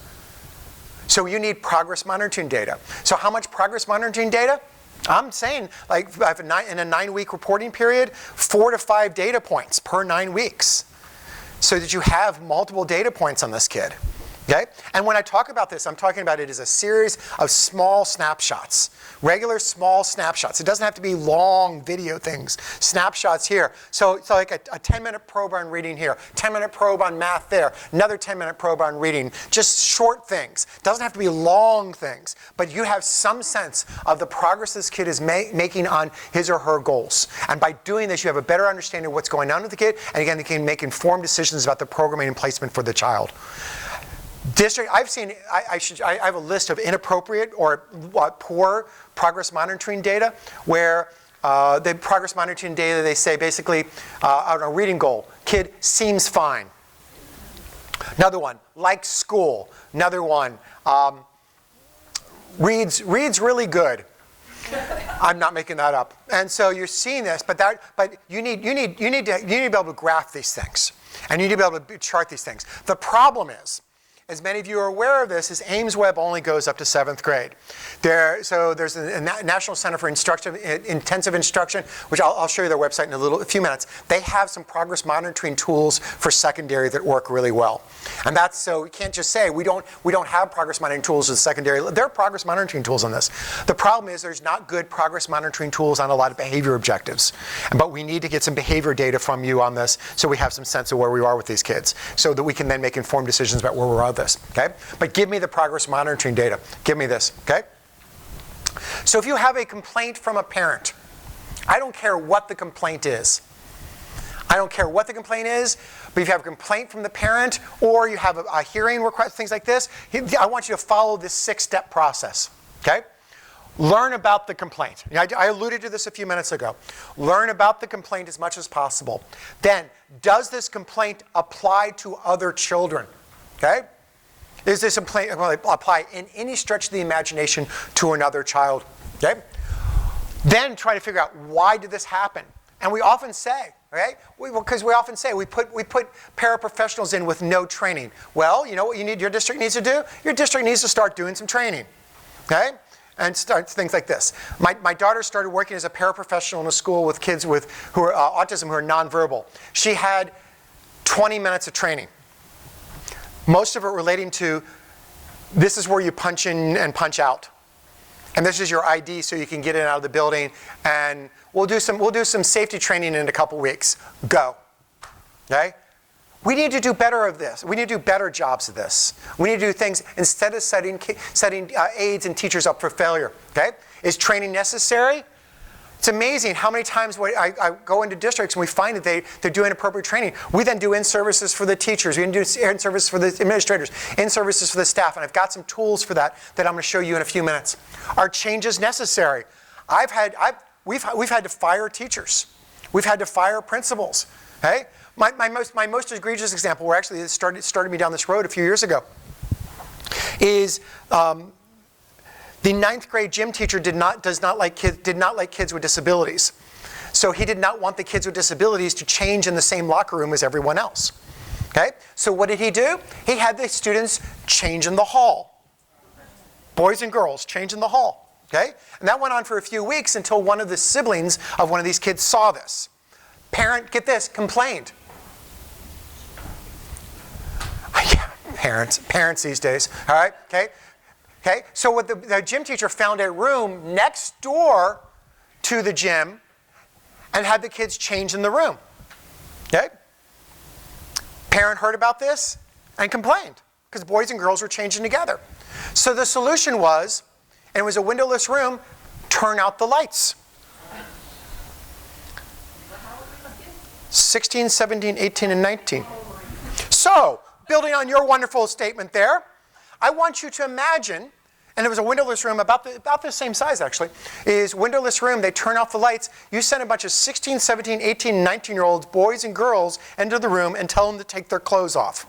So you need progress monitoring data. So how much progress monitoring data? I'm saying, like, in a 9-week reporting period, 4 to 5 data points per 9 weeks, so that you have multiple data points on this kid. Okay? And when I talk about this, I'm talking about it as a series of small snapshots, regular small snapshots. It doesn't have to be long video things, snapshots here. So it's like a 10-minute probe on reading here, 10-minute probe on math there, another 10-minute probe on reading, just short things. It doesn't have to be long things, but you have some sense of the progress this kid is making on his or her goals. And by doing this, you have a better understanding of what's going on with the kid, and again, you can make informed decisions about the programming and placement for the child. I have a list of inappropriate or poor progress monitoring data, where the progress monitoring data, they say basically on a reading goal, kid seems fine. Another one, likes school. Another one, reads really good. I'm not making that up. And so you're seeing this, but you need to be able to graph these things, and you need to be able to chart these things. The problem is as many of you are aware of this, is Ames Web only goes up to 7th grade. So there's a National Center for Intensive Instruction, which I'll show you their website in a few minutes. They have some progress monitoring tools for secondary that work really well. And that's so you can't just say we don't have progress monitoring tools in secondary. There are progress monitoring tools on this. The problem is there's not good progress monitoring tools on a lot of behavior objectives. But we need to get some behavior data from you on this so we have some sense of where we are with these kids so that we can then make informed decisions about where we're at this. Okay? But give me the progress monitoring data. Give me this. Okay? So if you have a complaint from a parent, I don't care what the complaint is. I don't care what the complaint is, but if you have a complaint from the parent or you have a hearing request, things like this, I want you to follow this 6-step process. Okay? Learn about the complaint. I alluded to this a few minutes ago. Learn about the complaint as much as possible. Then, does this complaint apply to other children? Okay? Is this complaint apply in any stretch of the imagination to another child? Okay? Then try to figure out, why did this happen? And we often say, okay, because we often say we put paraprofessionals in with no training. Well, you know what your district needs to do? Your district needs to start doing some training. Okay? And start things like this. My daughter started working as a paraprofessional in a school with kids who are autism who are nonverbal. She had 20 minutes of training. Most of it relating to, this is where you punch in and punch out. And this is your ID so you can get in and out of the building. And we'll do some safety training in a couple weeks. Go. Okay? We need to do better of this. We need to do better jobs of this. We need to do things instead of setting aides and teachers up for failure. Okay? Is training necessary? It's amazing how many times I go into districts and we find that they're doing appropriate training. We then do in-services for the teachers. We then do in-services for the administrators, in-services for the staff. And I've got some tools for that I'm going to show you in a few minutes. Are changes necessary? We've had to fire teachers. We've had to fire principals. Okay? My most egregious example, where actually it started me down this road a few years ago, is the 9th grade gym teacher did not like kids with disabilities. So he did not want the kids with disabilities to change in the same locker room as everyone else. Okay? So what did he do? He had the students change in the hall. Boys and girls change in the hall. Okay? And that went on for a few weeks until one of the siblings of one of these kids saw this. Parent, get this, complained. Yeah, parents these days. All right, okay? Okay, so what the gym teacher found a room next door to the gym and had the kids change in the room. Okay? Parent heard about this and complained because boys and girls were changing together. So the solution was, and it was a windowless room, turn out the lights. 16, 17, 18, and 19. So, building on your wonderful statement there, I want you to imagine, and it was a windowless room about the same size actually, is windowless room, they turn off the lights, you send a bunch of 16, 17, 18, 19-year-olds, boys and girls, into the room and tell them to take their clothes off.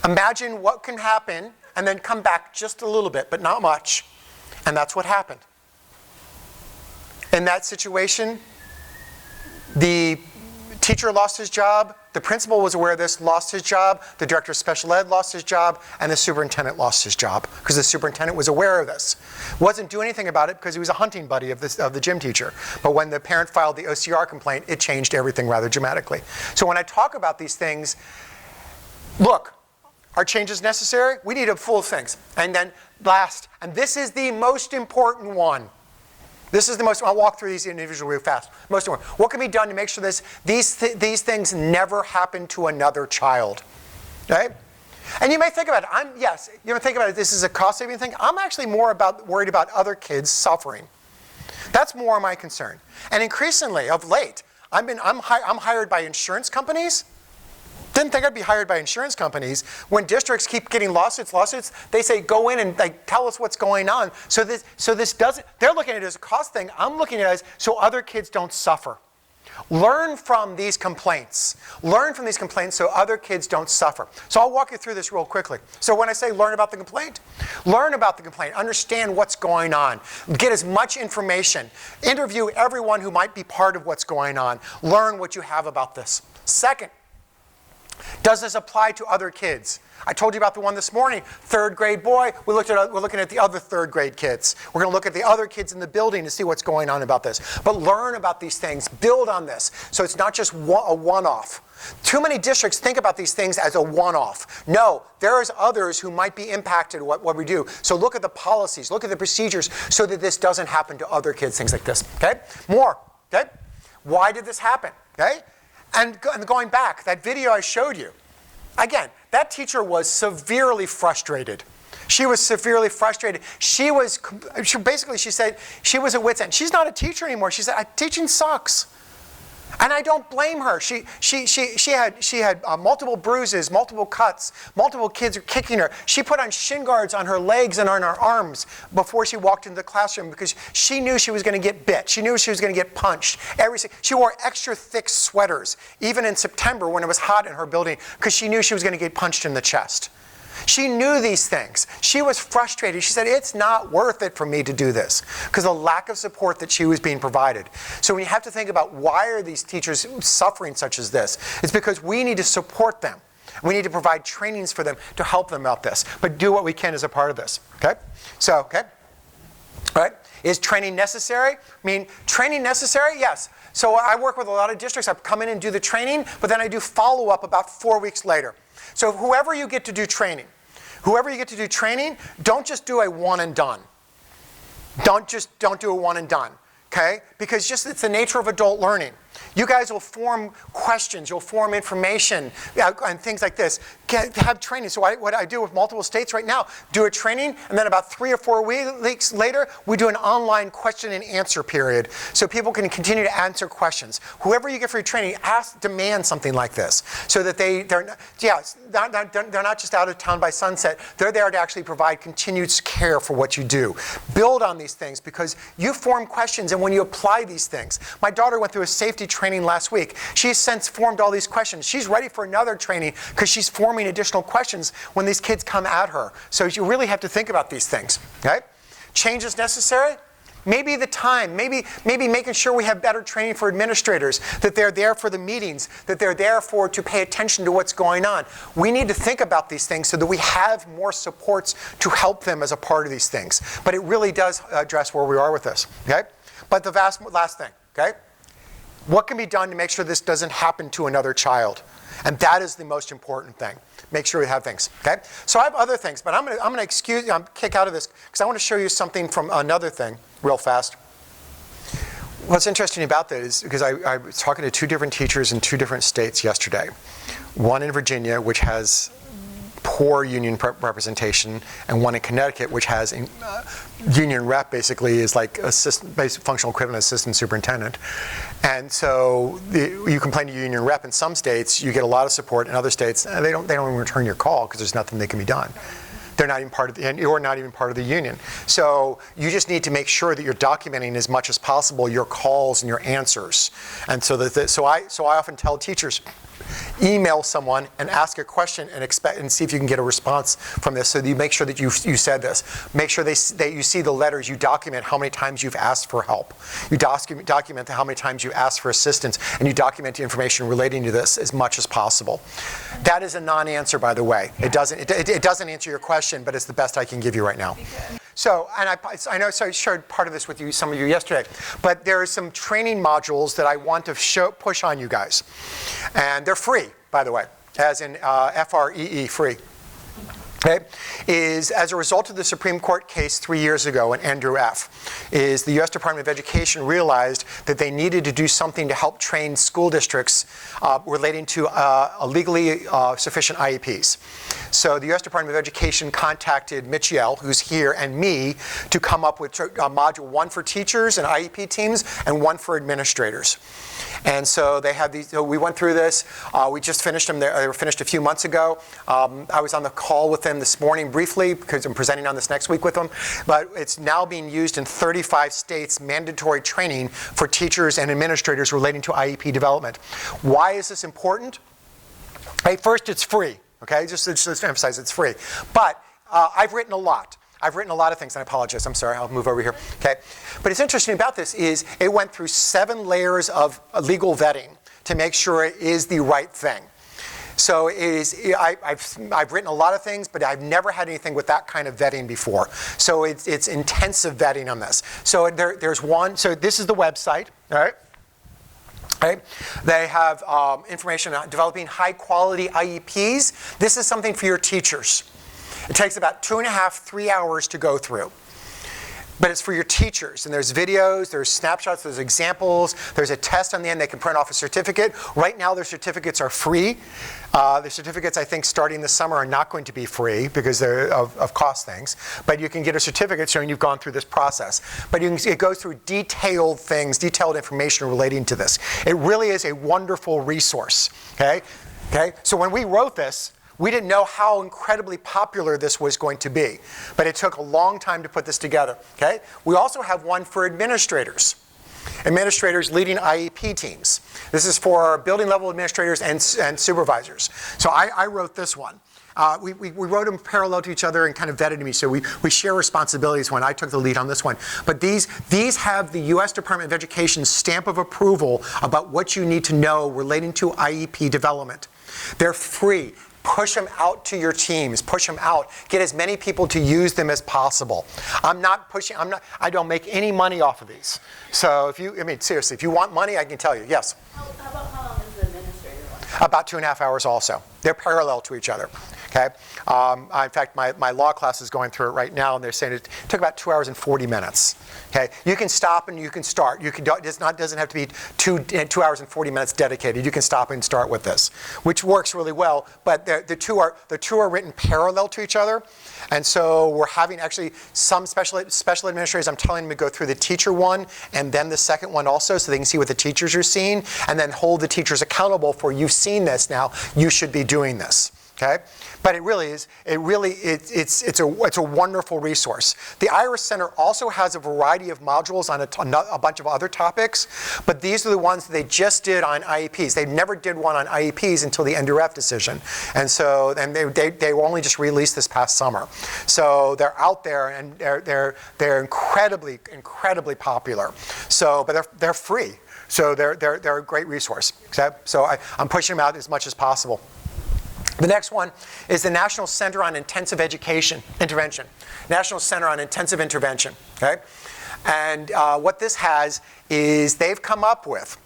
Imagine what can happen and then come back just a little bit, but not much. And that's what happened. In that situation, the teacher lost his job, the principal was aware of this, lost his job, the director of special ed lost his job, and the superintendent lost his job because the superintendent was aware of this. Wasn't doing anything about it because he was a hunting buddy of the gym teacher. But when the parent filed the OCR complaint, it changed everything rather dramatically. So when I talk about these things, look, are changes necessary? We need a full things. And then last, and this is the most important one. This is the most, I'll walk through these individually real fast. Most important. What can be done to make sure these things never happen to another child? Okay? And you may think about it, this is a cost-saving thing. I'm actually more worried about other kids suffering. That's more my concern. And increasingly, of late, I'm hired by insurance companies. Didn't think I'd be hired by insurance companies. When districts keep getting lawsuits, they say, go in and tell us what's going on. So this doesn't, they're looking at it as a cost thing. I'm looking at it as so other kids don't suffer. Learn from these complaints. Learn from these complaints so other kids don't suffer. So I'll walk you through this real quickly. So when I say learn about the complaint, understand what's going on. Get as much information. Interview everyone who might be part of what's going on. Learn what you have about this. Second, Does this apply to other kids? I told you about the one this morning, 3rd grade boy. We're looking at the other 3rd grade kids. We're going to look at the other kids in the building to see what's going on about this. But learn about these things. Build on this. So it's not just a one-off. Too many districts think about these things as a one-off. No, there's others who might be impacted what we do. So look at the policies. Look at the procedures so that this doesn't happen to other kids, things like this. Okay? More. Okay? Why did this happen? Okay? And going back, that video I showed you, again, that teacher was severely frustrated. She was severely frustrated. She said she was at wit's end. She's not a teacher anymore. She said, teaching sucks. And I don't blame her. She had multiple bruises, multiple cuts, multiple kids are kicking her. She put on shin guards on her legs and on her arms before she walked into the classroom because she knew she was going to get bit. She knew she was going to get punched. She wore extra thick sweaters, even in September when it was hot in her building, because she knew she was going to get punched in the chest. She knew these things. She was frustrated. She said, it's not worth it for me to do this because of the lack of support that she was being provided. So when you have to think about why are these teachers suffering such as this, it's because we need to support them. We need to provide trainings for them to help them out this, but do what we can as a part of this. Okay? So, okay? All right? Is training necessary? Training necessary? Yes. So I work with a lot of districts. I come in and do the training, but then I do follow-up about 4 weeks later. So whoever you get to do training, don't just do a one and done. Don't do a one and done, okay? Because it's the nature of adult learning. You guys will form questions, you'll form information, and things like this. Have training. So what I do with multiple states right now, do a training, and then about 3 or 4 weeks later, we do an online question and answer period so people can continue to answer questions. Whoever you get for your training, demand something like this so that they're not just out of town by sunset. They're there to actually provide continued care for what you do. Build on these things because you form questions, and when you apply these things. My daughter went through a safety training last week. She's since formed all these questions. She's ready for another training because she's forming additional questions when these kids come at her. So you really have to think about these things. Okay? Change is necessary. Maybe the time, maybe making sure we have better training for administrators, that they're there for the meetings, that they're there to pay attention to what's going on. We need to think about these things so that we have more supports to help them as a part of these things. But it really does address where we are with this. Okay? But the last thing, okay? What can be done to make sure this doesn't happen to another child? And that is the most important thing. Make sure we have things, okay? So I have other things, but I'm going to kick out of this because I want to show you something from another thing real fast. What's interesting about that is because I was talking to 2 different teachers in 2 different states yesterday. One in Virginia, which has poor union representation, and one in Connecticut, which has union rep, basically is like functional equivalent assistant superintendent. And so you complain to union rep in some states, you get a lot of support. In other states, they don't even return your call because there's nothing that can be done. They're not even part of you're not even part of the union. So you just need to make sure that you're documenting as much as possible your calls and your answers. And so I often tell teachers, email someone and ask a question and see if you can get a response from this so that you make sure that you said this. Make sure that you see the letters, you document how many times you've asked for help. You document how many times you asked for assistance, and you document the information relating to this as much as possible. That is a non-answer, by the way. It doesn't answer your question, but it's the best I can give you right now. So, and I know I shared part of this with some of you yesterday, but there are some training modules that I want to push on you guys. And they're free, by the way, as in FREE, free. Okay, is as a result of the Supreme Court case 3 years ago in Andrew F., is the U.S. Department of Education realized that they needed to do something to help train school districts relating to legally sufficient IEPs. So the U.S. Department of Education contacted Michelle, who's here, and me to come up with a module, one for teachers and IEP teams and one for administrators. And so they have these. So we went through this. We just finished them. They were finished a few months ago. I was on the call with them this morning briefly because I'm presenting on this next week with them. But it's now being used in 35 states, mandatory training for teachers and administrators relating to IEP development. Why is this important? Hey, first, it's free. Okay, just to emphasize, it's free. But I've written a lot. I've written a lot of things, and I apologize. I'm sorry. I'll move over here. Okay, but it's interesting about this is it went through 7 layers of legal vetting to make sure it is the right thing. So I've written a lot of things, but I've never had anything with that kind of vetting before. So it's intensive vetting on this. So there's one. So this is the website. All right. Okay. They have information on developing high-quality IEPs. This is something for your teachers. It takes about 2.5, 3 hours to go through. But it's for your teachers, and there's videos, there's snapshots, there's examples, there's a test on the end. They can print off a certificate. Right now, their certificates are free. The certificates, I think, starting this summer are not going to be free because they're of cost things. But you can get a certificate showing you've gone through this process. But it goes through detailed things, detailed information relating to this. It really is a wonderful resource. Okay? So when we wrote this, we didn't know how incredibly popular this was going to be, but it took a long time to put this together. Okay? We also have one for administrators. Administrators leading IEP teams. This is for building level administrators and supervisors. So I wrote this one. We wrote them parallel to each other and kind of vetted me, so we share responsibilities when I took the lead on this one. But these have the U.S. Department of Education's stamp of approval about what you need to know relating to IEP development. They're free. Push them out to your teams. Push them out. Get as many people to use them as possible. I don't make any money off of these. So seriously, if you want money, I can tell you. Yes? How long is the administrator one? About 2.5 hours also. They're parallel to each other. Okay? In fact, my law class is going through it right now, and they're saying it took about 2 hours and 40 minutes. Okay? You can stop and you can start. It doesn't have to be 2 hours and 40 minutes dedicated. You can stop and start with this, which works really well. But the two are written parallel to each other, and so we're having actually some special administrators. I'm telling them to go through the teacher one and then the second one also, so they can see what the teachers are seeing, and then hold the teachers accountable for you've seen this now. You should be doing this. Okay? But it's a wonderful resource. The IRIS Center also has a variety of modules on a bunch of other topics, but these are the ones that they just did on IEPs. They never did one on IEPs until the NDRF decision. And so they only just released this past summer. So they're out there, and they're incredibly, incredibly popular. So, but they're free. So they're a great resource. Okay? So I'm pushing them out as much as possible. The next one is the National Center on Intensive Intervention. National Center on Intensive Intervention. Okay? And what this has is they've come up with,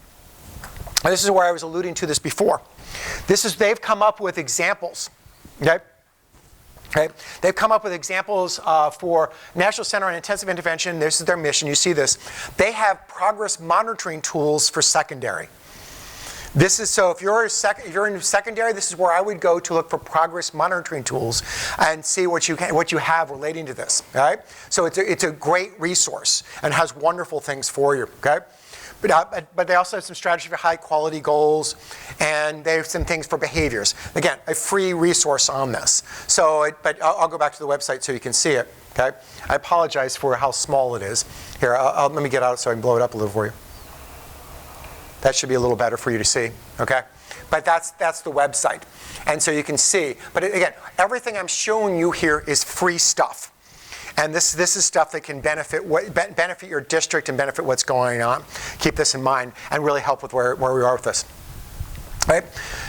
and this is where I was alluding to this before. They've come up with examples. Okay? Okay? They've come up with examples for National Center on Intensive Intervention. This is their mission. You see this. They have progress monitoring tools for secondary. This is so if you're in secondary, this is where I would go to look for progress monitoring tools and see what you have relating to this. Okay? So it's a great resource and has wonderful things for you. Okay? But they also have some strategy for high quality goals, and they have some things for behaviors. Again, a free resource on this. So, but I'll go back to the website so you can see it. Okay? I apologize for how small it is. Here, let me get out so I can blow it up a little for you. That should be a little better for you to see, okay? But that's the website. And so you can see. But again, everything I'm showing you here is free stuff. And this is stuff that can benefit your district and benefit what's going on. Keep this in mind and really help with where we are with this. Right?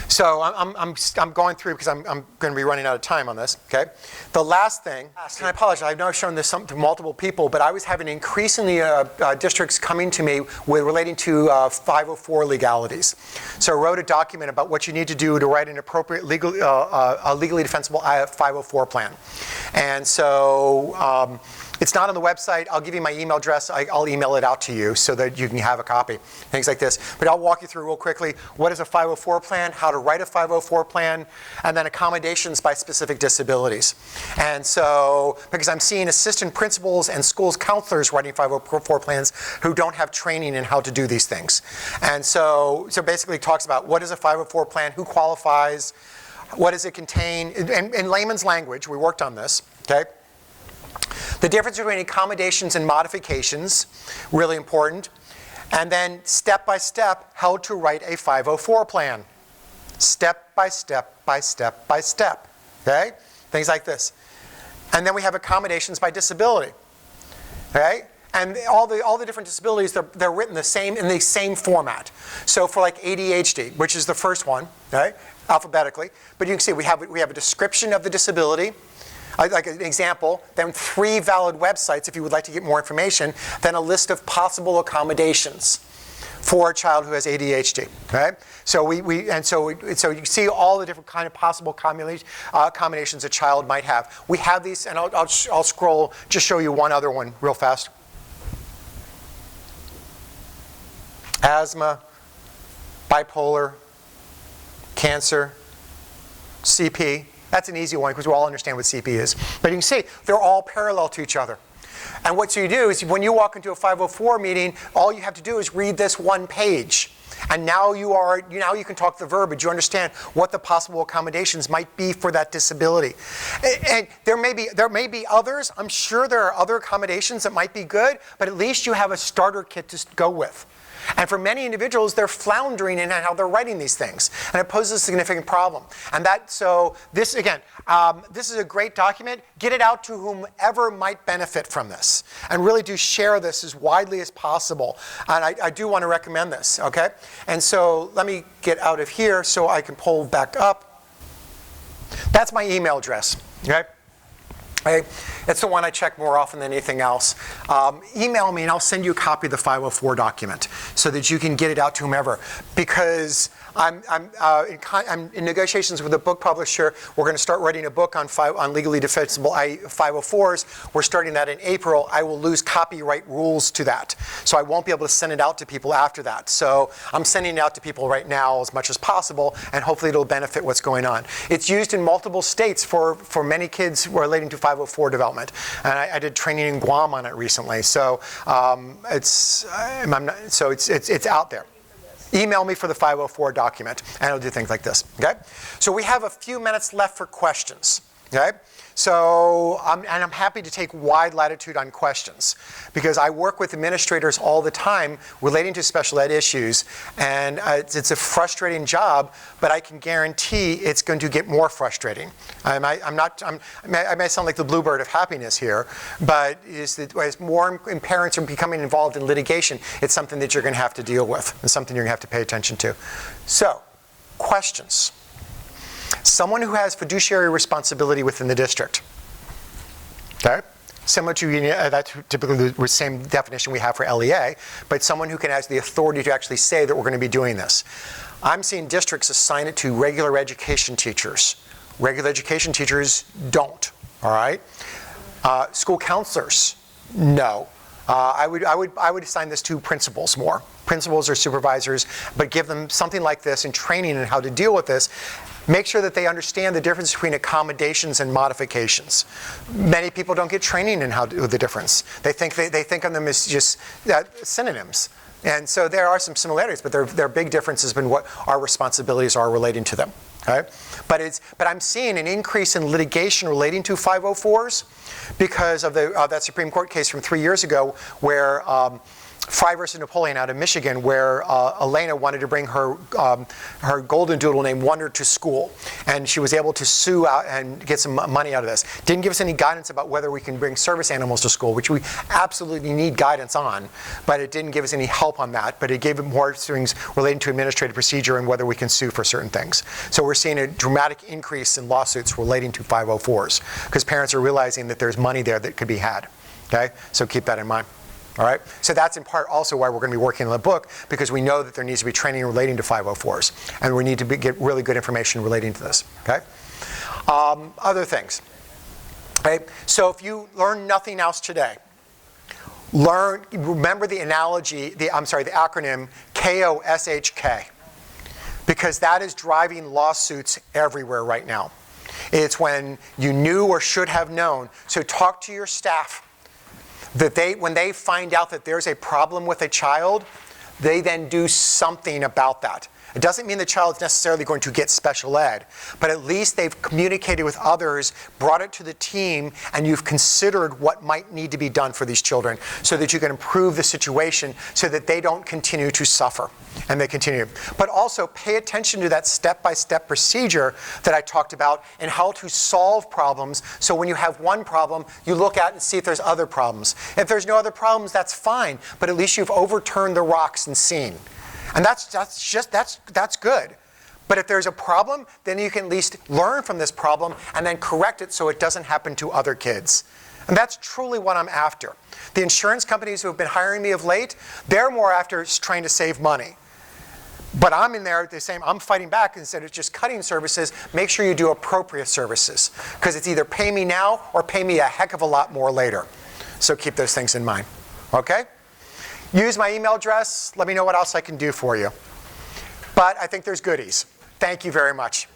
So I'm going through because I'm going to be running out of time on this. Okay. The last thing, and I apologize, I know I've shown this to multiple people, but I was having increasingly districts coming to me relating to 504 legalities. So I wrote a document about what you need to do to write an appropriate legally defensible 504 plan. And so it's not on the website. I'll give you my email address. I'll email it out to you so that you can have a copy. Things like this. But I'll walk you through real quickly. What is a 504 plan? How to write a 504 plan? And then accommodations by specific disabilities. And so, because I'm seeing assistant principals and schools counselors writing 504 plans who don't have training in how to do these things. And so basically it talks about what is a 504 plan, who qualifies, what does it contain. In layman's language, we worked on this. Okay. The difference between accommodations and modifications, really important. And then step by step, how to write a 504 plan. Step by step by step by step. Okay? Things like this. And then we have accommodations by disability. Okay? And all the different disabilities, they're written in the same format. So for like ADHD, which is the first one, right, alphabetically, but you can see we have a description of the disability, like an example, then 3 valid websites if you would like to get more information, then a list of possible accommodations for a child who has ADHD, right? So so you see all the different kind of possible combinations a child might have. We have these, and I'll scroll, just show you one other one real fast. Asthma, bipolar, cancer, CP. That's an easy one because we all understand what CP is. But you can see they're all parallel to each other. And what you do is when you walk into a 504 meeting, all you have to do is read this one page. And now you can talk the verbiage. You understand what the possible accommodations might be for that disability. And there may be others. I'm sure there are other accommodations that might be good, but at least you have a starter kit to go with. And for many individuals, they're floundering in how they're writing these things, and it poses a significant problem. And this is a great document. Get it out to whomever might benefit from this, and really do share this as widely as possible. And I do want to recommend this, okay? And so let me get out of here so I can pull back up. That's my email address, okay? It's the one I check more often than anything else. Email me and I'll send you a copy of the 504 document so that you can get it out to whomever. Because I'm in negotiations with a book publisher. We're going to start writing a book on legally defensible 504s. We're starting that in April. I will lose copyright rules to that. So I won't be able to send it out to people after that. So I'm sending it out to people right now as much as possible, and hopefully it'll benefit what's going on. It's used in multiple states for many kids relating to 504 development. And I did training in Guam on it recently. So it's out there. Email me for the 504 document, and it'll do things like this, okay? So we have a few minutes left for questions, okay? So, I'm happy to take wide latitude on questions, because I work with administrators all the time relating to special ed issues, and it's a frustrating job, but I can guarantee it's going to get more frustrating. I may sound like the bluebird of happiness here, but as more parents are becoming involved in litigation, it's something that you're going to have to deal with, and something you're going to have to pay attention to. So, questions. Someone who has fiduciary responsibility within the district. Okay? Similar to, that's typically the same definition we have for LEA, but someone who has the authority to actually say that we're going to be doing this. I'm seeing districts assign it to regular education teachers. Regular education teachers don't, all right? School counselors, no. I would assign this to principals more. Principals or supervisors, but give them something like this and training on how to deal with this. Make sure that they understand the difference between accommodations and modifications. Many people don't get training in how to do the difference. They think of them as just synonyms. And so there are some similarities, but there are big differences in what our responsibilities are relating to them. Okay? But I'm seeing an increase in litigation relating to 504s because of that Supreme Court case from 3 years ago where Fry versus Napoleon out of Michigan, where Elena wanted to bring her golden doodle named Wonder to school, and she was able to sue out and get some money out of this. Didn't give us any guidance about whether we can bring service animals to school, which we absolutely need guidance on, but it didn't give us any help on that. But it gave it more things relating to administrative procedure and whether we can sue for certain things. So we're seeing a dramatic increase in lawsuits relating to 504s because parents are realizing that there's money there that could be had. Okay, so keep that in mind. All right, so that's in part also why we're going to be working on the book, because we know that there needs to be training relating to 504s, and we need to get really good information relating to this. Okay, other things. Okay, so if you learn nothing else today, remember the acronym KOSHK, because that is driving lawsuits everywhere right now. It's when you knew or should have known. So talk to your staff. That when they find out that there's a problem with a child, they then do something about that. It doesn't mean the child's necessarily going to get special ed, but at least they've communicated with others, brought it to the team, and you've considered what might need to be done for these children so that you can improve the situation so that they don't continue to suffer and they continue. But also pay attention to that step-by-step procedure that I talked about and how to solve problems. So when you have one problem, you look at and see if there's other problems. If there's no other problems, that's fine, but at least you've overturned the rocks and seen. And that's good. But if there's a problem, then you can at least learn from this problem and then correct it so it doesn't happen to other kids. And that's truly what I'm after. The insurance companies who have been hiring me of late, they're more after trying to save money. But I'm in there, they're saying, I'm fighting back. Instead of just cutting services, make sure you do appropriate services. Because it's either pay me now or pay me a heck of a lot more later. So keep those things in mind. Okay? Use my email address. Let me know what else I can do for you. But I think there's goodies. Thank you very much.